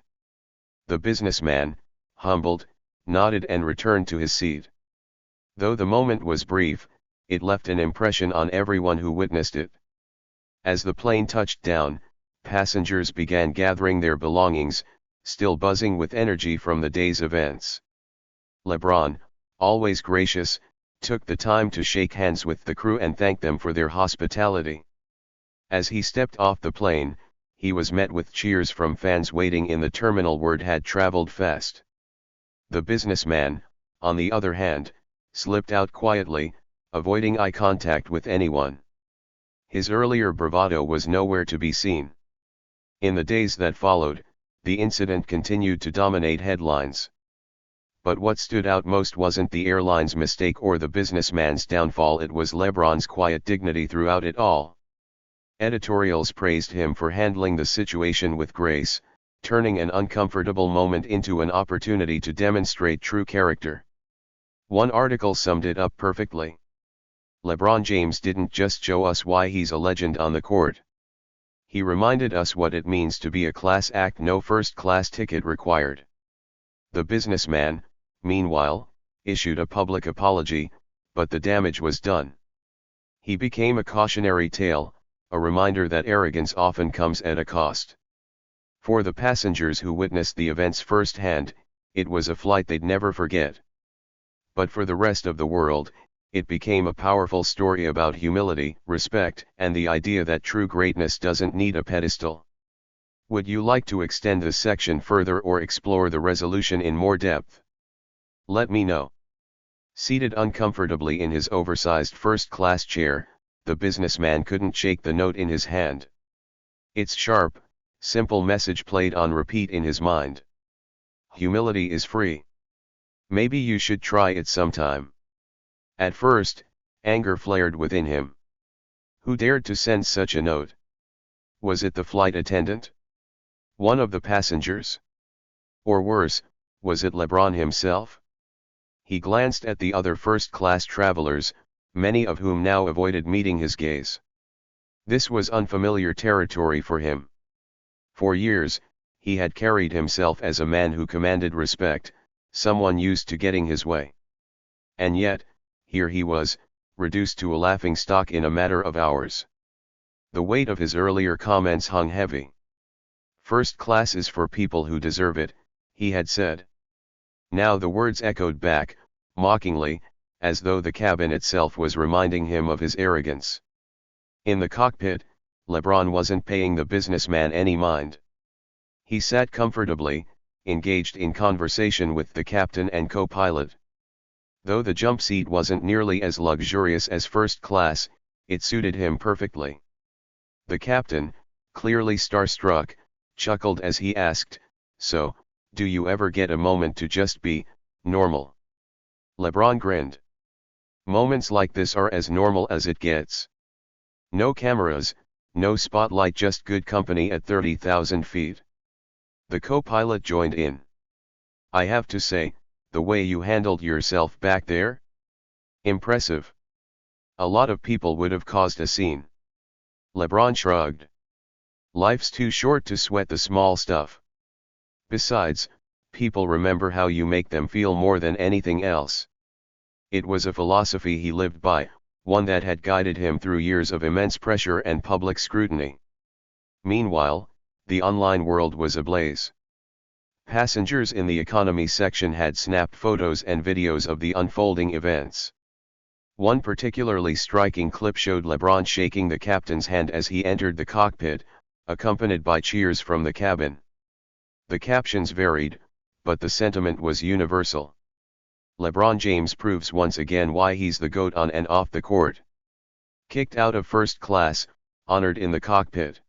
The businessman, humbled, nodded and returned to his seat. Though the moment was brief, it left an impression on everyone who witnessed it. As the plane touched down, passengers began gathering their belongings, still buzzing with energy from the day's events. LeBron, always gracious, took the time to shake hands with the crew and thank them for their hospitality. As he stepped off the plane, he was met with cheers from fans waiting in the terminal. Word had traveled fast. The businessman, on the other hand, slipped out quietly, avoiding eye contact with anyone. His earlier bravado was nowhere to be seen. In the days that followed, the incident continued to dominate headlines. But what stood out most wasn't the airline's mistake or the businessman's downfall, it was LeBron's quiet dignity throughout it all. Editorials praised him for handling the situation with grace, turning an uncomfortable moment into an opportunity to demonstrate true character. One article summed it up perfectly. LeBron James didn't just show us why he's a legend on the court. He reminded us what it means to be a class act, no first-class ticket required. The businessman, meanwhile, issued a public apology, but the damage was done. He became a cautionary tale, a reminder that arrogance often comes at a cost. For the passengers who witnessed the events firsthand, it was a flight they'd never forget. But for the rest of the world, It became a powerful story about humility, respect, and the idea that true greatness doesn't need a pedestal. Would you like to extend this section further or explore the resolution in more depth? Let me know. Seated uncomfortably in his oversized first-class chair, the businessman couldn't shake the note in his hand. Its sharp, simple message played on repeat in his mind. Humility is free. Maybe you should try it sometime. At first, anger flared within him. Who dared to send such a note? Was it the flight attendant? One of the passengers? Or worse, was it LeBron himself? He glanced at the other first-class travelers, many of whom now avoided meeting his gaze. This was unfamiliar territory for him. For years, he had carried himself as a man who commanded respect, someone used to getting his way. And yet, here he was, reduced to a laughingstock in a matter of hours. The weight of his earlier comments hung heavy. First class is for people who deserve it, he had said. Now the words echoed back, mockingly, as though the cabin itself was reminding him of his arrogance. In the cockpit, LeBron wasn't paying the businessman any mind. He sat comfortably, engaged in conversation with the captain and co-pilot. Though the jump seat wasn't nearly as luxurious as first class, it suited him perfectly. The captain, clearly starstruck, chuckled as he asked, "So, do you ever get a moment to just be normal?" LeBron grinned. "Moments like this are as normal as it gets. No cameras, no spotlight, just good company at 30,000 feet. The co-pilot joined in. "I have to say, the way you handled yourself back there? Impressive. A lot of people would have caused a scene." LeBron shrugged. "Life's too short to sweat the small stuff. Besides, people remember how you make them feel more than anything else." It was a philosophy he lived by, one that had guided him through years of immense pressure and public scrutiny. Meanwhile, the online world was ablaze. Passengers in the economy section had snapped photos and videos of the unfolding events. One particularly striking clip showed LeBron shaking the captain's hand as he entered the cockpit, accompanied by cheers from the cabin. The captions varied, but the sentiment was universal. LeBron James proves once again why he's the GOAT on and off the court. Kicked out of first class, honored in the cockpit.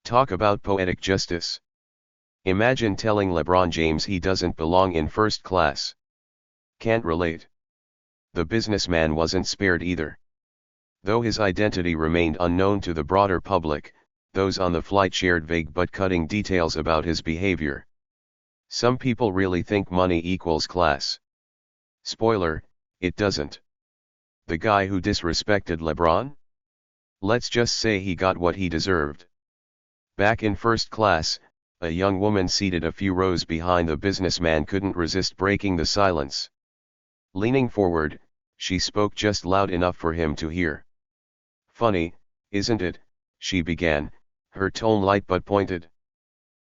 Talk about poetic justice. Imagine telling LeBron James he doesn't belong in first class. Can't relate. The businessman wasn't spared either. Though his identity remained unknown to the broader public, those on the flight shared vague but cutting details about his behavior. Some people really think money equals class. Spoiler, it doesn't. The guy who disrespected LeBron? Let's just say he got what he deserved. Back in first class, a young woman seated a few rows behind the businessman couldn't resist breaking the silence. Leaning forward, she spoke just loud enough for him to hear. "Funny, isn't it?" she began, her tone light but pointed.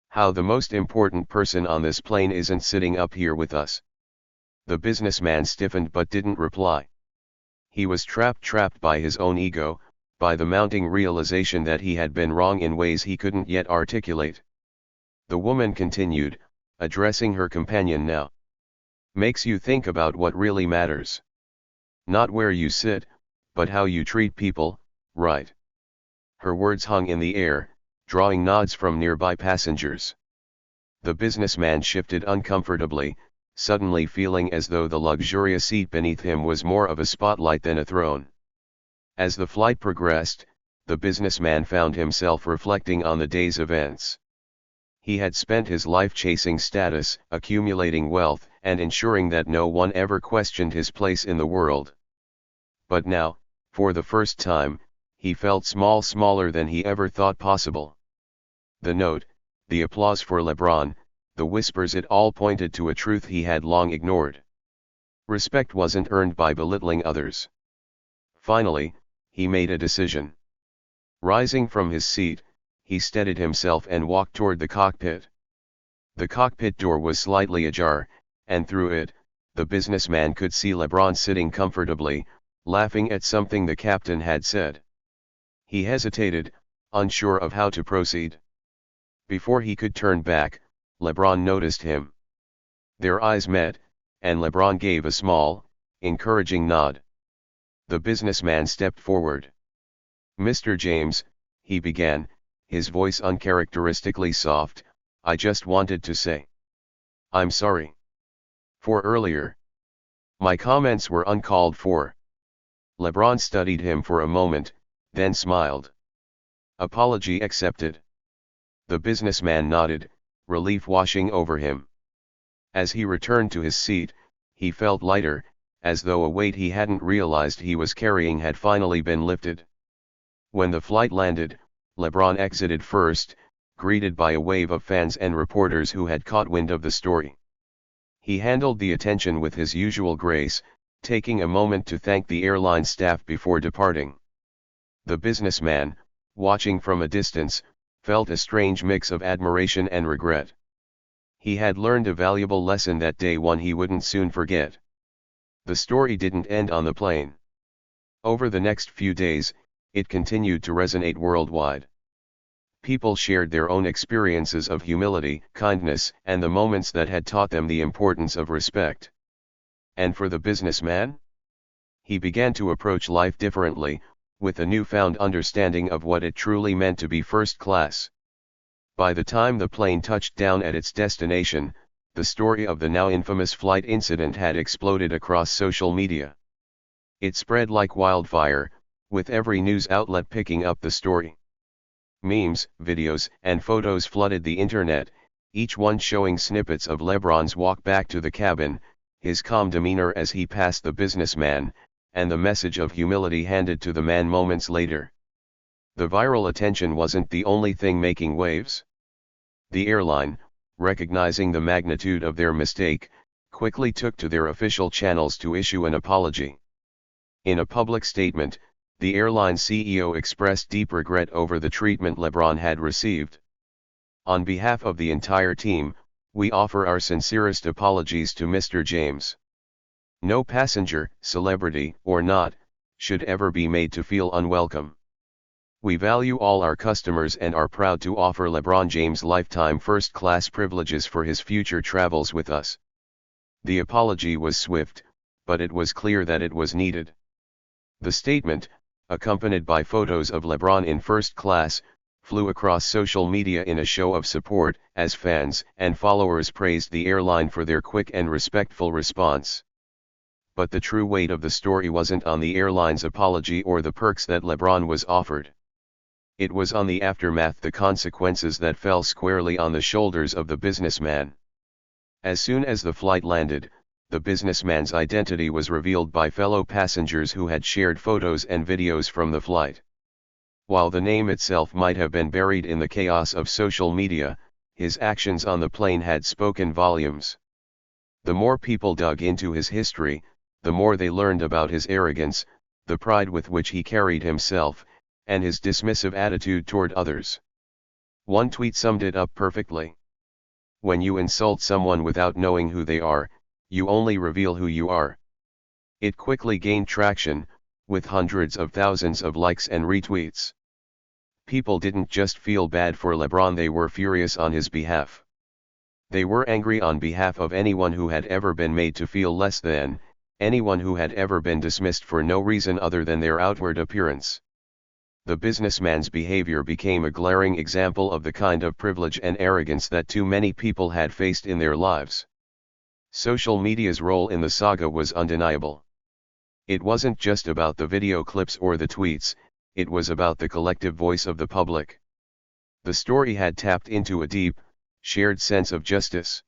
"How the most important person on this plane isn't sitting up here with us." The businessman stiffened but didn't reply. He was trapped by his own ego, by the mounting realization that he had been wrong in ways he couldn't yet articulate. The woman continued, addressing her companion now. "Makes you think about what really matters. Not where you sit, but how you treat people, right?" Her words hung in the air, drawing nods from nearby passengers. The businessman shifted uncomfortably, suddenly feeling as though the luxurious seat beneath him was more of a spotlight than a throne. As the flight progressed, the businessman found himself reflecting on the day's events. He had spent his life chasing status, accumulating wealth, and ensuring that no one ever questioned his place in the world. But now, for the first time, he felt smaller than he ever thought possible. The note, the applause for LeBron, the whispers, it all pointed to a truth he had long ignored. Respect wasn't earned by belittling others. Finally, he made a decision. Rising from his seat, he steadied himself and walked toward the cockpit. The cockpit door was slightly ajar, and through it, the businessman could see LeBron sitting comfortably, laughing at something the captain had said. He hesitated, unsure of how to proceed. Before he could turn back, LeBron noticed him. Their eyes met, and LeBron gave a small, encouraging nod. The businessman stepped forward. "Mr. James," he began, his voice uncharacteristically soft, "I just wanted to say I'm sorry for earlier. My comments were uncalled for." LeBron studied him for a moment, then smiled. "Apology accepted." The businessman nodded, relief washing over him. As he returned to his seat, he felt lighter, as though a weight he hadn't realized he was carrying had finally been lifted. When the flight landed, LeBron exited first, greeted by a wave of fans and reporters who had caught wind of the story. He handled the attention with his usual grace, taking a moment to thank the airline staff before departing. The businessman, watching from a distance, felt a strange mix of admiration and regret. He had learned a valuable lesson that day, one he wouldn't soon forget. The story didn't end on the plane. Over the next few days, it continued to resonate worldwide. People shared their own experiences of humility, kindness, and the moments that had taught them the importance of respect. And for the businessman? He began to approach life differently, with a newfound understanding of what it truly meant to be first class. By the time the plane touched down at its destination, the story of the now infamous flight incident had exploded across social media. It spread like wildfire, with every news outlet picking up the story. Memes, videos, and photos flooded the internet, each one showing snippets of LeBron's walk back to the cabin, his calm demeanor as he passed the businessman, and the message of humility handed to the man moments later. The viral attention wasn't the only thing making waves. The airline, recognizing the magnitude of their mistake, quickly took to their official channels to issue an apology. In a public statement, the airline CEO expressed deep regret over the treatment LeBron had received. "On behalf of the entire team, we offer our sincerest apologies to Mr. James. No passenger, celebrity or not, should ever be made to feel unwelcome. We value all our customers and are proud to offer LeBron James lifetime first-class privileges for his future travels with us." The apology was swift, but it was clear that it was needed. The statement, accompanied by photos of LeBron in first class, flew across social media in a show of support, as fans and followers praised the airline for their quick and respectful response. But the true weight of the story wasn't on the airline's apology or the perks that LeBron was offered. It was on the aftermath, the consequences that fell squarely on the shoulders of the businessman. As soon as the flight landed, the businessman's identity was revealed by fellow passengers who had shared photos and videos from the flight. While the name itself might have been buried in the chaos of social media, his actions on the plane had spoken volumes. The more people dug into his history, the more they learned about his arrogance, the pride with which he carried himself, and his dismissive attitude toward others. One tweet summed it up perfectly. "When you insult someone without knowing who they are, you only reveal who you are." It quickly gained traction, with hundreds of thousands of likes and retweets. People didn't just feel bad for LeBron, they were furious on his behalf. They were angry on behalf of anyone who had ever been made to feel less than, anyone who had ever been dismissed for no reason other than their outward appearance. The businessman's behavior became a glaring example of the kind of privilege and arrogance that too many people had faced in their lives. Social media's role in the saga was undeniable. It wasn't just about the video clips or the tweets, it was about the collective voice of the public. The story had tapped into a deep, shared sense of justice.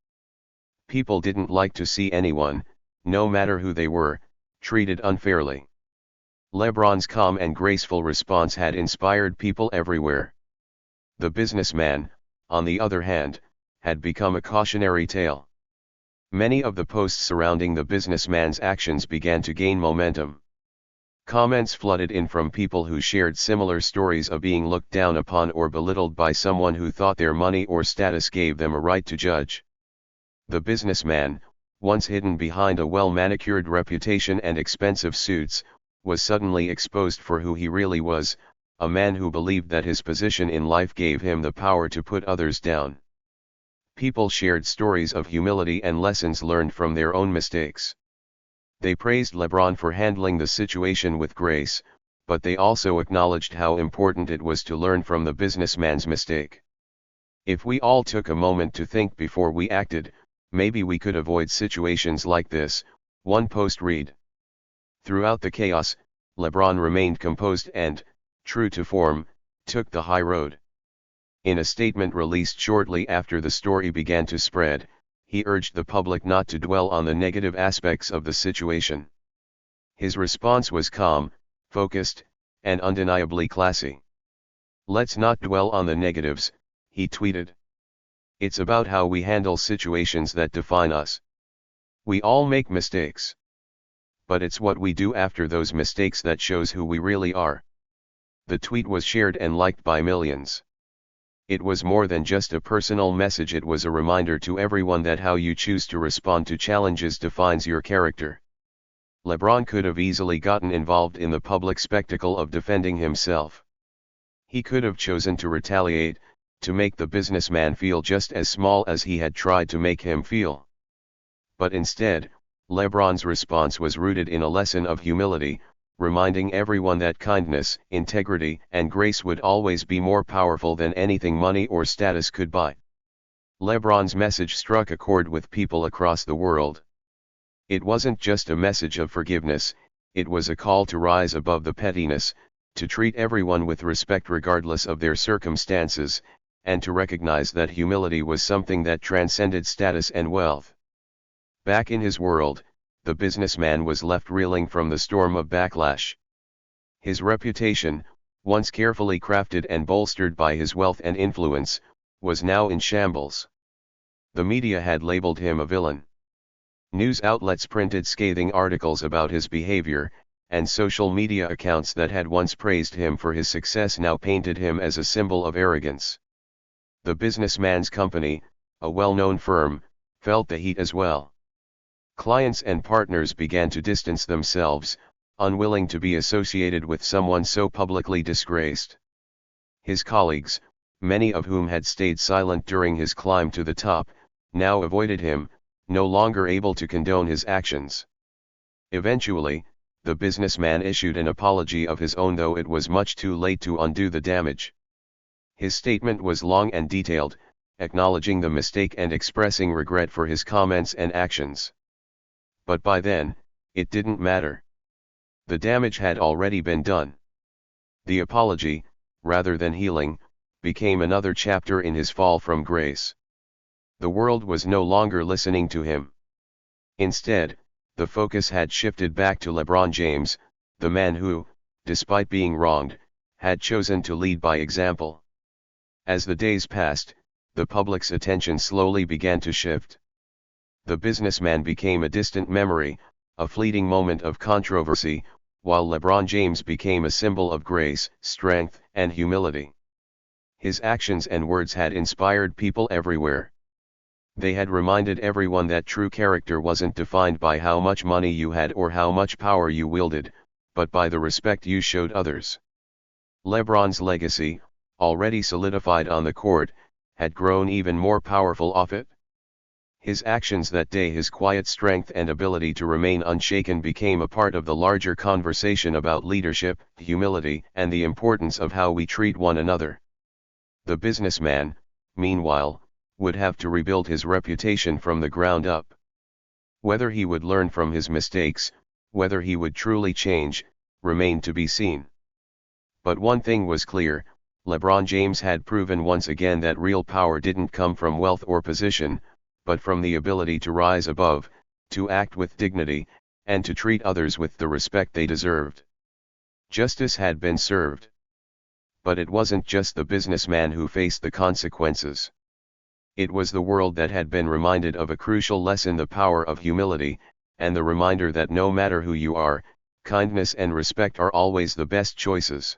People didn't like to see anyone, no matter who they were, treated unfairly. LeBron's calm and graceful response had inspired people everywhere. The businessman, on the other hand, had become a cautionary tale. Many of the posts surrounding the businessman's actions began to gain momentum. Comments flooded in from people who shared similar stories of being looked down upon or belittled by someone who thought their money or status gave them a right to judge. The businessman, once hidden behind a well-manicured reputation and expensive suits, was suddenly exposed for who he really was, a man who believed that his position in life gave him the power to put others down. People shared stories of humility and lessons learned from their own mistakes. They praised LeBron for handling the situation with grace, but they also acknowledged how important it was to learn from the businessman's mistake. If we all took a moment to think before we acted, maybe we could avoid situations like this, one post read. Throughout the chaos, LeBron remained composed and, true to form, took the high road. In a statement released shortly after the story began to spread, he urged the public not to dwell on the negative aspects of the situation. His response was calm, focused, and undeniably classy. "Let's not dwell on the negatives," he tweeted. "It's about how we handle situations that define us. We all make mistakes. But it's what we do after those mistakes that shows who we really are." The tweet was shared and liked by millions. It was more than just a personal message, it was a reminder to everyone that how you choose to respond to challenges defines your character. LeBron could have easily gotten involved in the public spectacle of defending himself. He could have chosen to retaliate, to make the businessman feel just as small as he had tried to make him feel. But instead, LeBron's response was rooted in a lesson of humility, reminding everyone that kindness, integrity, and grace would always be more powerful than anything money or status could buy. LeBron's message struck a chord with people across the world. It wasn't just a message of forgiveness, it was a call to rise above the pettiness, to treat everyone with respect regardless of their circumstances, and to recognize that humility was something that transcended status and wealth. Back in his world, the businessman was left reeling from the storm of backlash. His reputation, once carefully crafted and bolstered by his wealth and influence, was now in shambles. The media had labeled him a villain. News outlets printed scathing articles about his behavior, and social media accounts that had once praised him for his success now painted him as a symbol of arrogance. The businessman's company, a well-known firm, felt the heat as well. Clients and partners began to distance themselves, unwilling to be associated with someone so publicly disgraced. His colleagues, many of whom had stayed silent during his climb to the top, now avoided him, no longer able to condone his actions. Eventually, the businessman issued an apology of his own, though it was much too late to undo the damage. His statement was long and detailed, acknowledging the mistake and expressing regret for his comments and actions. But by then, it didn't matter. The damage had already been done. The apology, rather than healing, became another chapter in his fall from grace. The world was no longer listening to him. Instead, the focus had shifted back to LeBron James, the man who, despite being wronged, had chosen to lead by example. As the days passed, the public's attention slowly began to shift. The businessman became a distant memory, a fleeting moment of controversy, while LeBron James became a symbol of grace, strength, and humility. His actions and words had inspired people everywhere. They had reminded everyone that true character wasn't defined by how much money you had or how much power you wielded, but by the respect you showed others. LeBron's legacy, already solidified on the court, had grown even more powerful off it. His actions that day, his quiet strength and ability to remain unshaken, became a part of the larger conversation about leadership, humility, and the importance of how we treat one another. The businessman, meanwhile, would have to rebuild his reputation from the ground up. Whether he would learn from his mistakes, whether he would truly change, remained to be seen. But one thing was clear: LeBron James had proven once again that real power didn't come from wealth or position, but from the ability to rise above, to act with dignity, and to treat others with the respect they deserved. Justice had been served. But it wasn't just the businessman who faced the consequences. It was the world that had been reminded of a crucial lesson: the power of humility, and the reminder that no matter who you are, kindness and respect are always the best choices.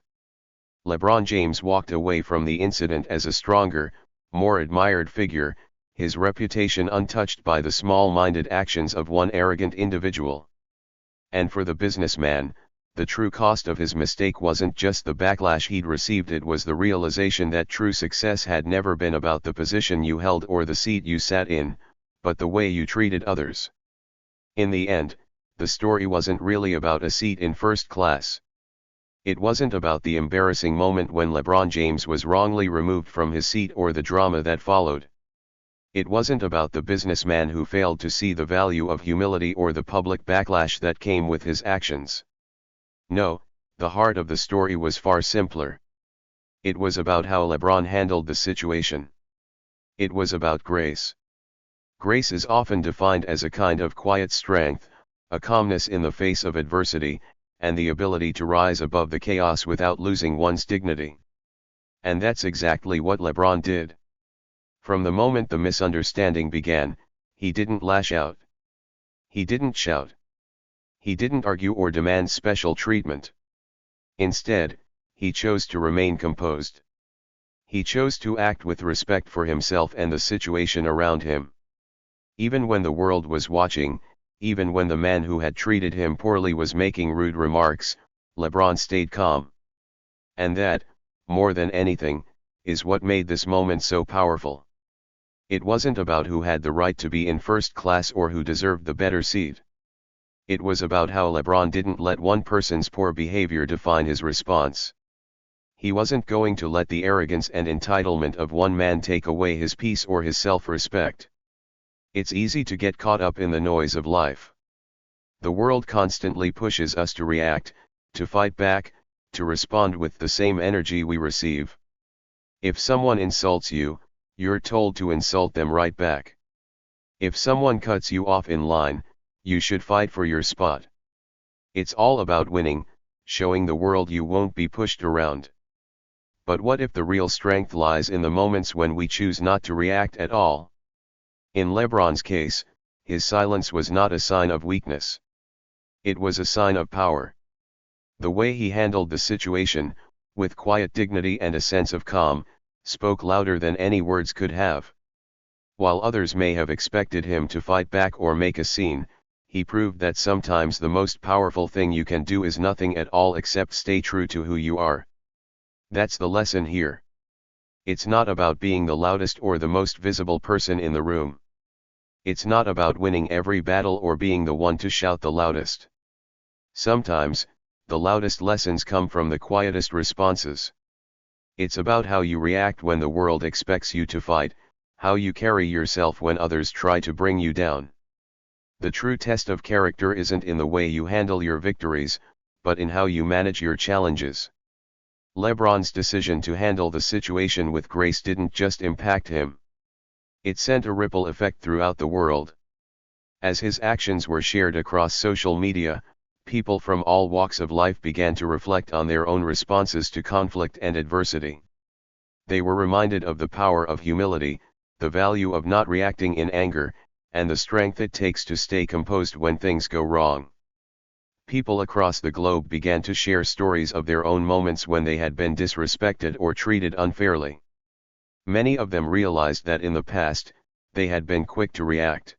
LeBron James walked away from the incident as a stronger, more admired figure, his reputation untouched by the small-minded actions of one arrogant individual. And for the businessman, The true cost of his mistake wasn't just the backlash he'd received, it was the realization that true success had never been about the position you held or the seat you sat in, but the way you treated others. In the end, the story wasn't really about a seat in first class. It wasn't about the embarrassing moment when LeBron James was wrongly removed from his seat or the drama that followed. It wasn't about the businessman who failed to see the value of humility or the public backlash that came with his actions. No, the heart of the story was far simpler. It was about how LeBron handled the situation. It was about grace. Grace is often defined as a kind of quiet strength, a calmness in the face of adversity, and the ability to rise above the chaos without losing one's dignity. And that's exactly what LeBron did. From the moment the misunderstanding began, he didn't lash out. He didn't shout. He didn't argue or demand special treatment. Instead, he chose to remain composed. He chose to act with respect for himself and the situation around him. Even when the world was watching, even when the man who had treated him poorly was making rude remarks, LeBron stayed calm. And that, more than anything, is what made this moment so powerful. It wasn't about who had the right to be in first class or who deserved the better seat. It was about how LeBron didn't let one person's poor behavior define his response. He wasn't going to let the arrogance and entitlement of one man take away his peace or his self-respect. It's easy to get caught up in the noise of life. The world constantly pushes us to react, to fight back, to respond with the same energy we receive. If someone insults you, you're told to insult them right back. If someone cuts you off in line, you should fight for your spot. It's all about winning, showing the world you won't be pushed around. But what if the real strength lies in the moments when we choose not to react at all? In LeBron's case, his silence was not a sign of weakness. It was a sign of power. The way he handled the situation, with quiet dignity and a sense of calm, spoke louder than any words could have. While others may have expected him to fight back or make a scene, he proved that sometimes the most powerful thing you can do is nothing at all except stay true to who you are. That's the lesson here. It's not about being the loudest or the most visible person in the room. It's not about winning every battle or being the one to shout the loudest. Sometimes, the loudest lessons come from the quietest responses. It's about how you react when the world expects you to fight, how you carry yourself when others try to bring you down. The true test of character isn't in the way you handle your victories, but in how you manage your challenges. LeBron's decision to handle the situation with grace didn't just impact him. It sent a ripple effect throughout the world. As his actions were shared across social media, people from all walks of life began to reflect on their own responses to conflict and adversity. They were reminded of the power of humility, the value of not reacting in anger, and the strength it takes to stay composed when things go wrong. People across the globe began to share stories of their own moments when they had been disrespected or treated unfairly. Many of them realized that in the past, they had been quick to react.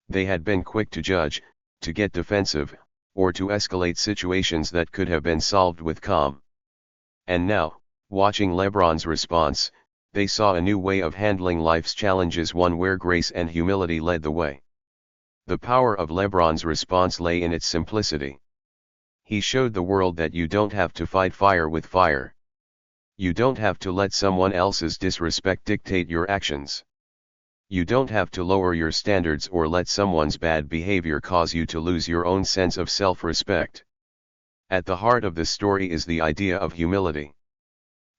They had been quick to judge, to get defensive, or to escalate situations that could have been solved with calm. And now, watching LeBron's response, they saw a new way of handling life's challenges, one where grace and humility led the way. The power of LeBron's response lay in its simplicity. He showed the world that you don't have to fight fire with fire. You don't have to let someone else's disrespect dictate your actions. You don't have to lower your standards or let someone's bad behavior cause you to lose your own sense of self-respect. At the heart of this story is the idea of humility.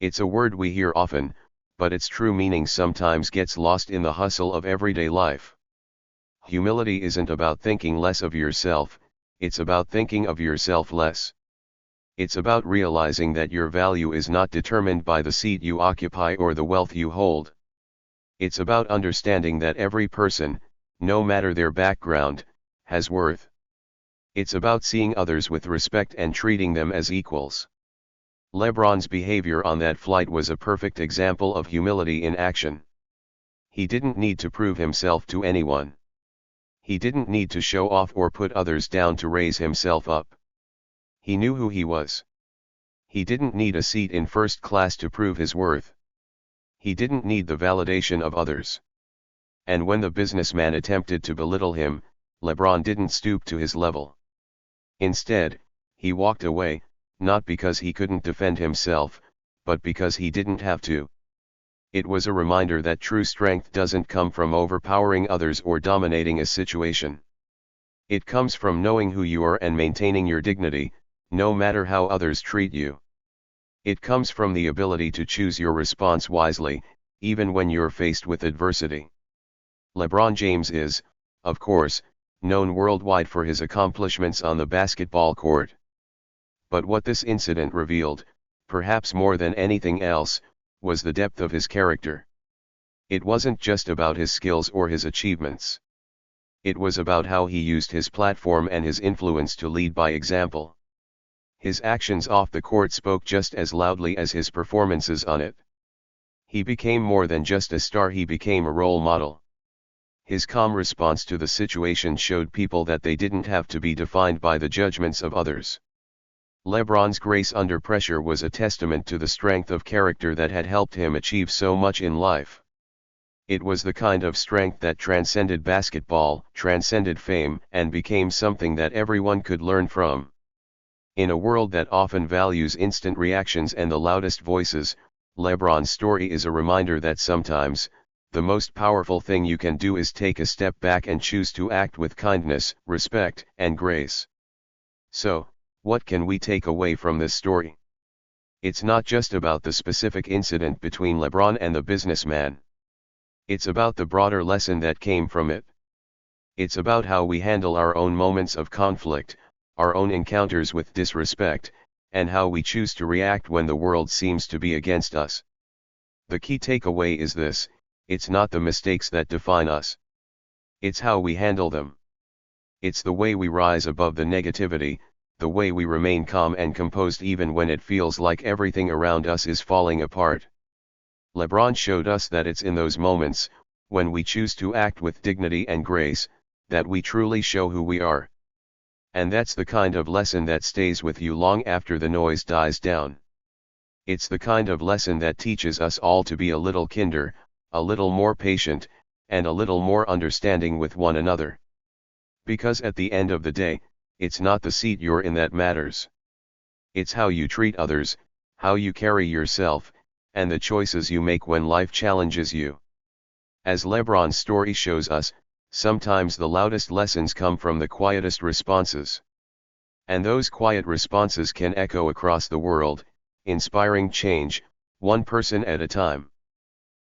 It's a word we hear often, but its true meaning sometimes gets lost in the hustle of everyday life. Humility isn't about thinking less of yourself, it's about thinking of yourself less. It's about realizing that your value is not determined by the seat you occupy or the wealth you hold. It's about understanding that every person, no matter their background, has worth. It's about seeing others with respect and treating them as equals. LeBron's behavior on that flight was a perfect example of humility in action. He didn't need to prove himself to anyone. He didn't need to show off or put others down to raise himself up. He knew who he was. He didn't need a seat in first class to prove his worth. He didn't need the validation of others. And when the businessman attempted to belittle him, LeBron didn't stoop to his level. Instead, he walked away, not because he couldn't defend himself, but because he didn't have to. It was a reminder that true strength doesn't come from overpowering others or dominating a situation. It comes from knowing who you are and maintaining your dignity, no matter how others treat you. It comes from the ability to choose your response wisely, even when you're faced with adversity. LeBron James is, of course, known worldwide for his accomplishments on the basketball court. But what this incident revealed, perhaps more than anything else, was the depth of his character. It wasn't just about his skills or his achievements. It was about how he used his platform and his influence to lead by example. His actions off the court spoke just as loudly as his performances on it. He became more than just a star, he became a role model. His calm response to the situation showed people that they didn't have to be defined by the judgments of others. LeBron's grace under pressure was a testament to the strength of character that had helped him achieve so much in life. It was the kind of strength that transcended basketball, transcended fame, and became something that everyone could learn from. In a world that often values instant reactions and the loudest voices, LeBron's story is a reminder that sometimes, the most powerful thing you can do is take a step back and choose to act with kindness, respect, and grace. So, what can we take away from this story? It's not just about the specific incident between LeBron and the businessman. It's about the broader lesson that came from it. It's about how we handle our own moments of conflict, our own encounters with disrespect, and how we choose to react when the world seems to be against us. The key takeaway is this: it's not the mistakes that define us. It's how we handle them. It's the way we rise above the negativity, the way we remain calm and composed even when it feels like everything around us is falling apart. LeBron showed us that it's in those moments, when we choose to act with dignity and grace, that we truly show who we are. And that's the kind of lesson that stays with you long after the noise dies down. It's the kind of lesson that teaches us all to be a little kinder, a little more patient, and a little more understanding with one another. Because at the end of the day, it's not the seat you're in that matters. It's how you treat others, how you carry yourself, and the choices you make when life challenges you. As LeBron's story shows us, sometimes the loudest lessons come from the quietest responses. And those quiet responses can echo across the world, inspiring change, one person at a time.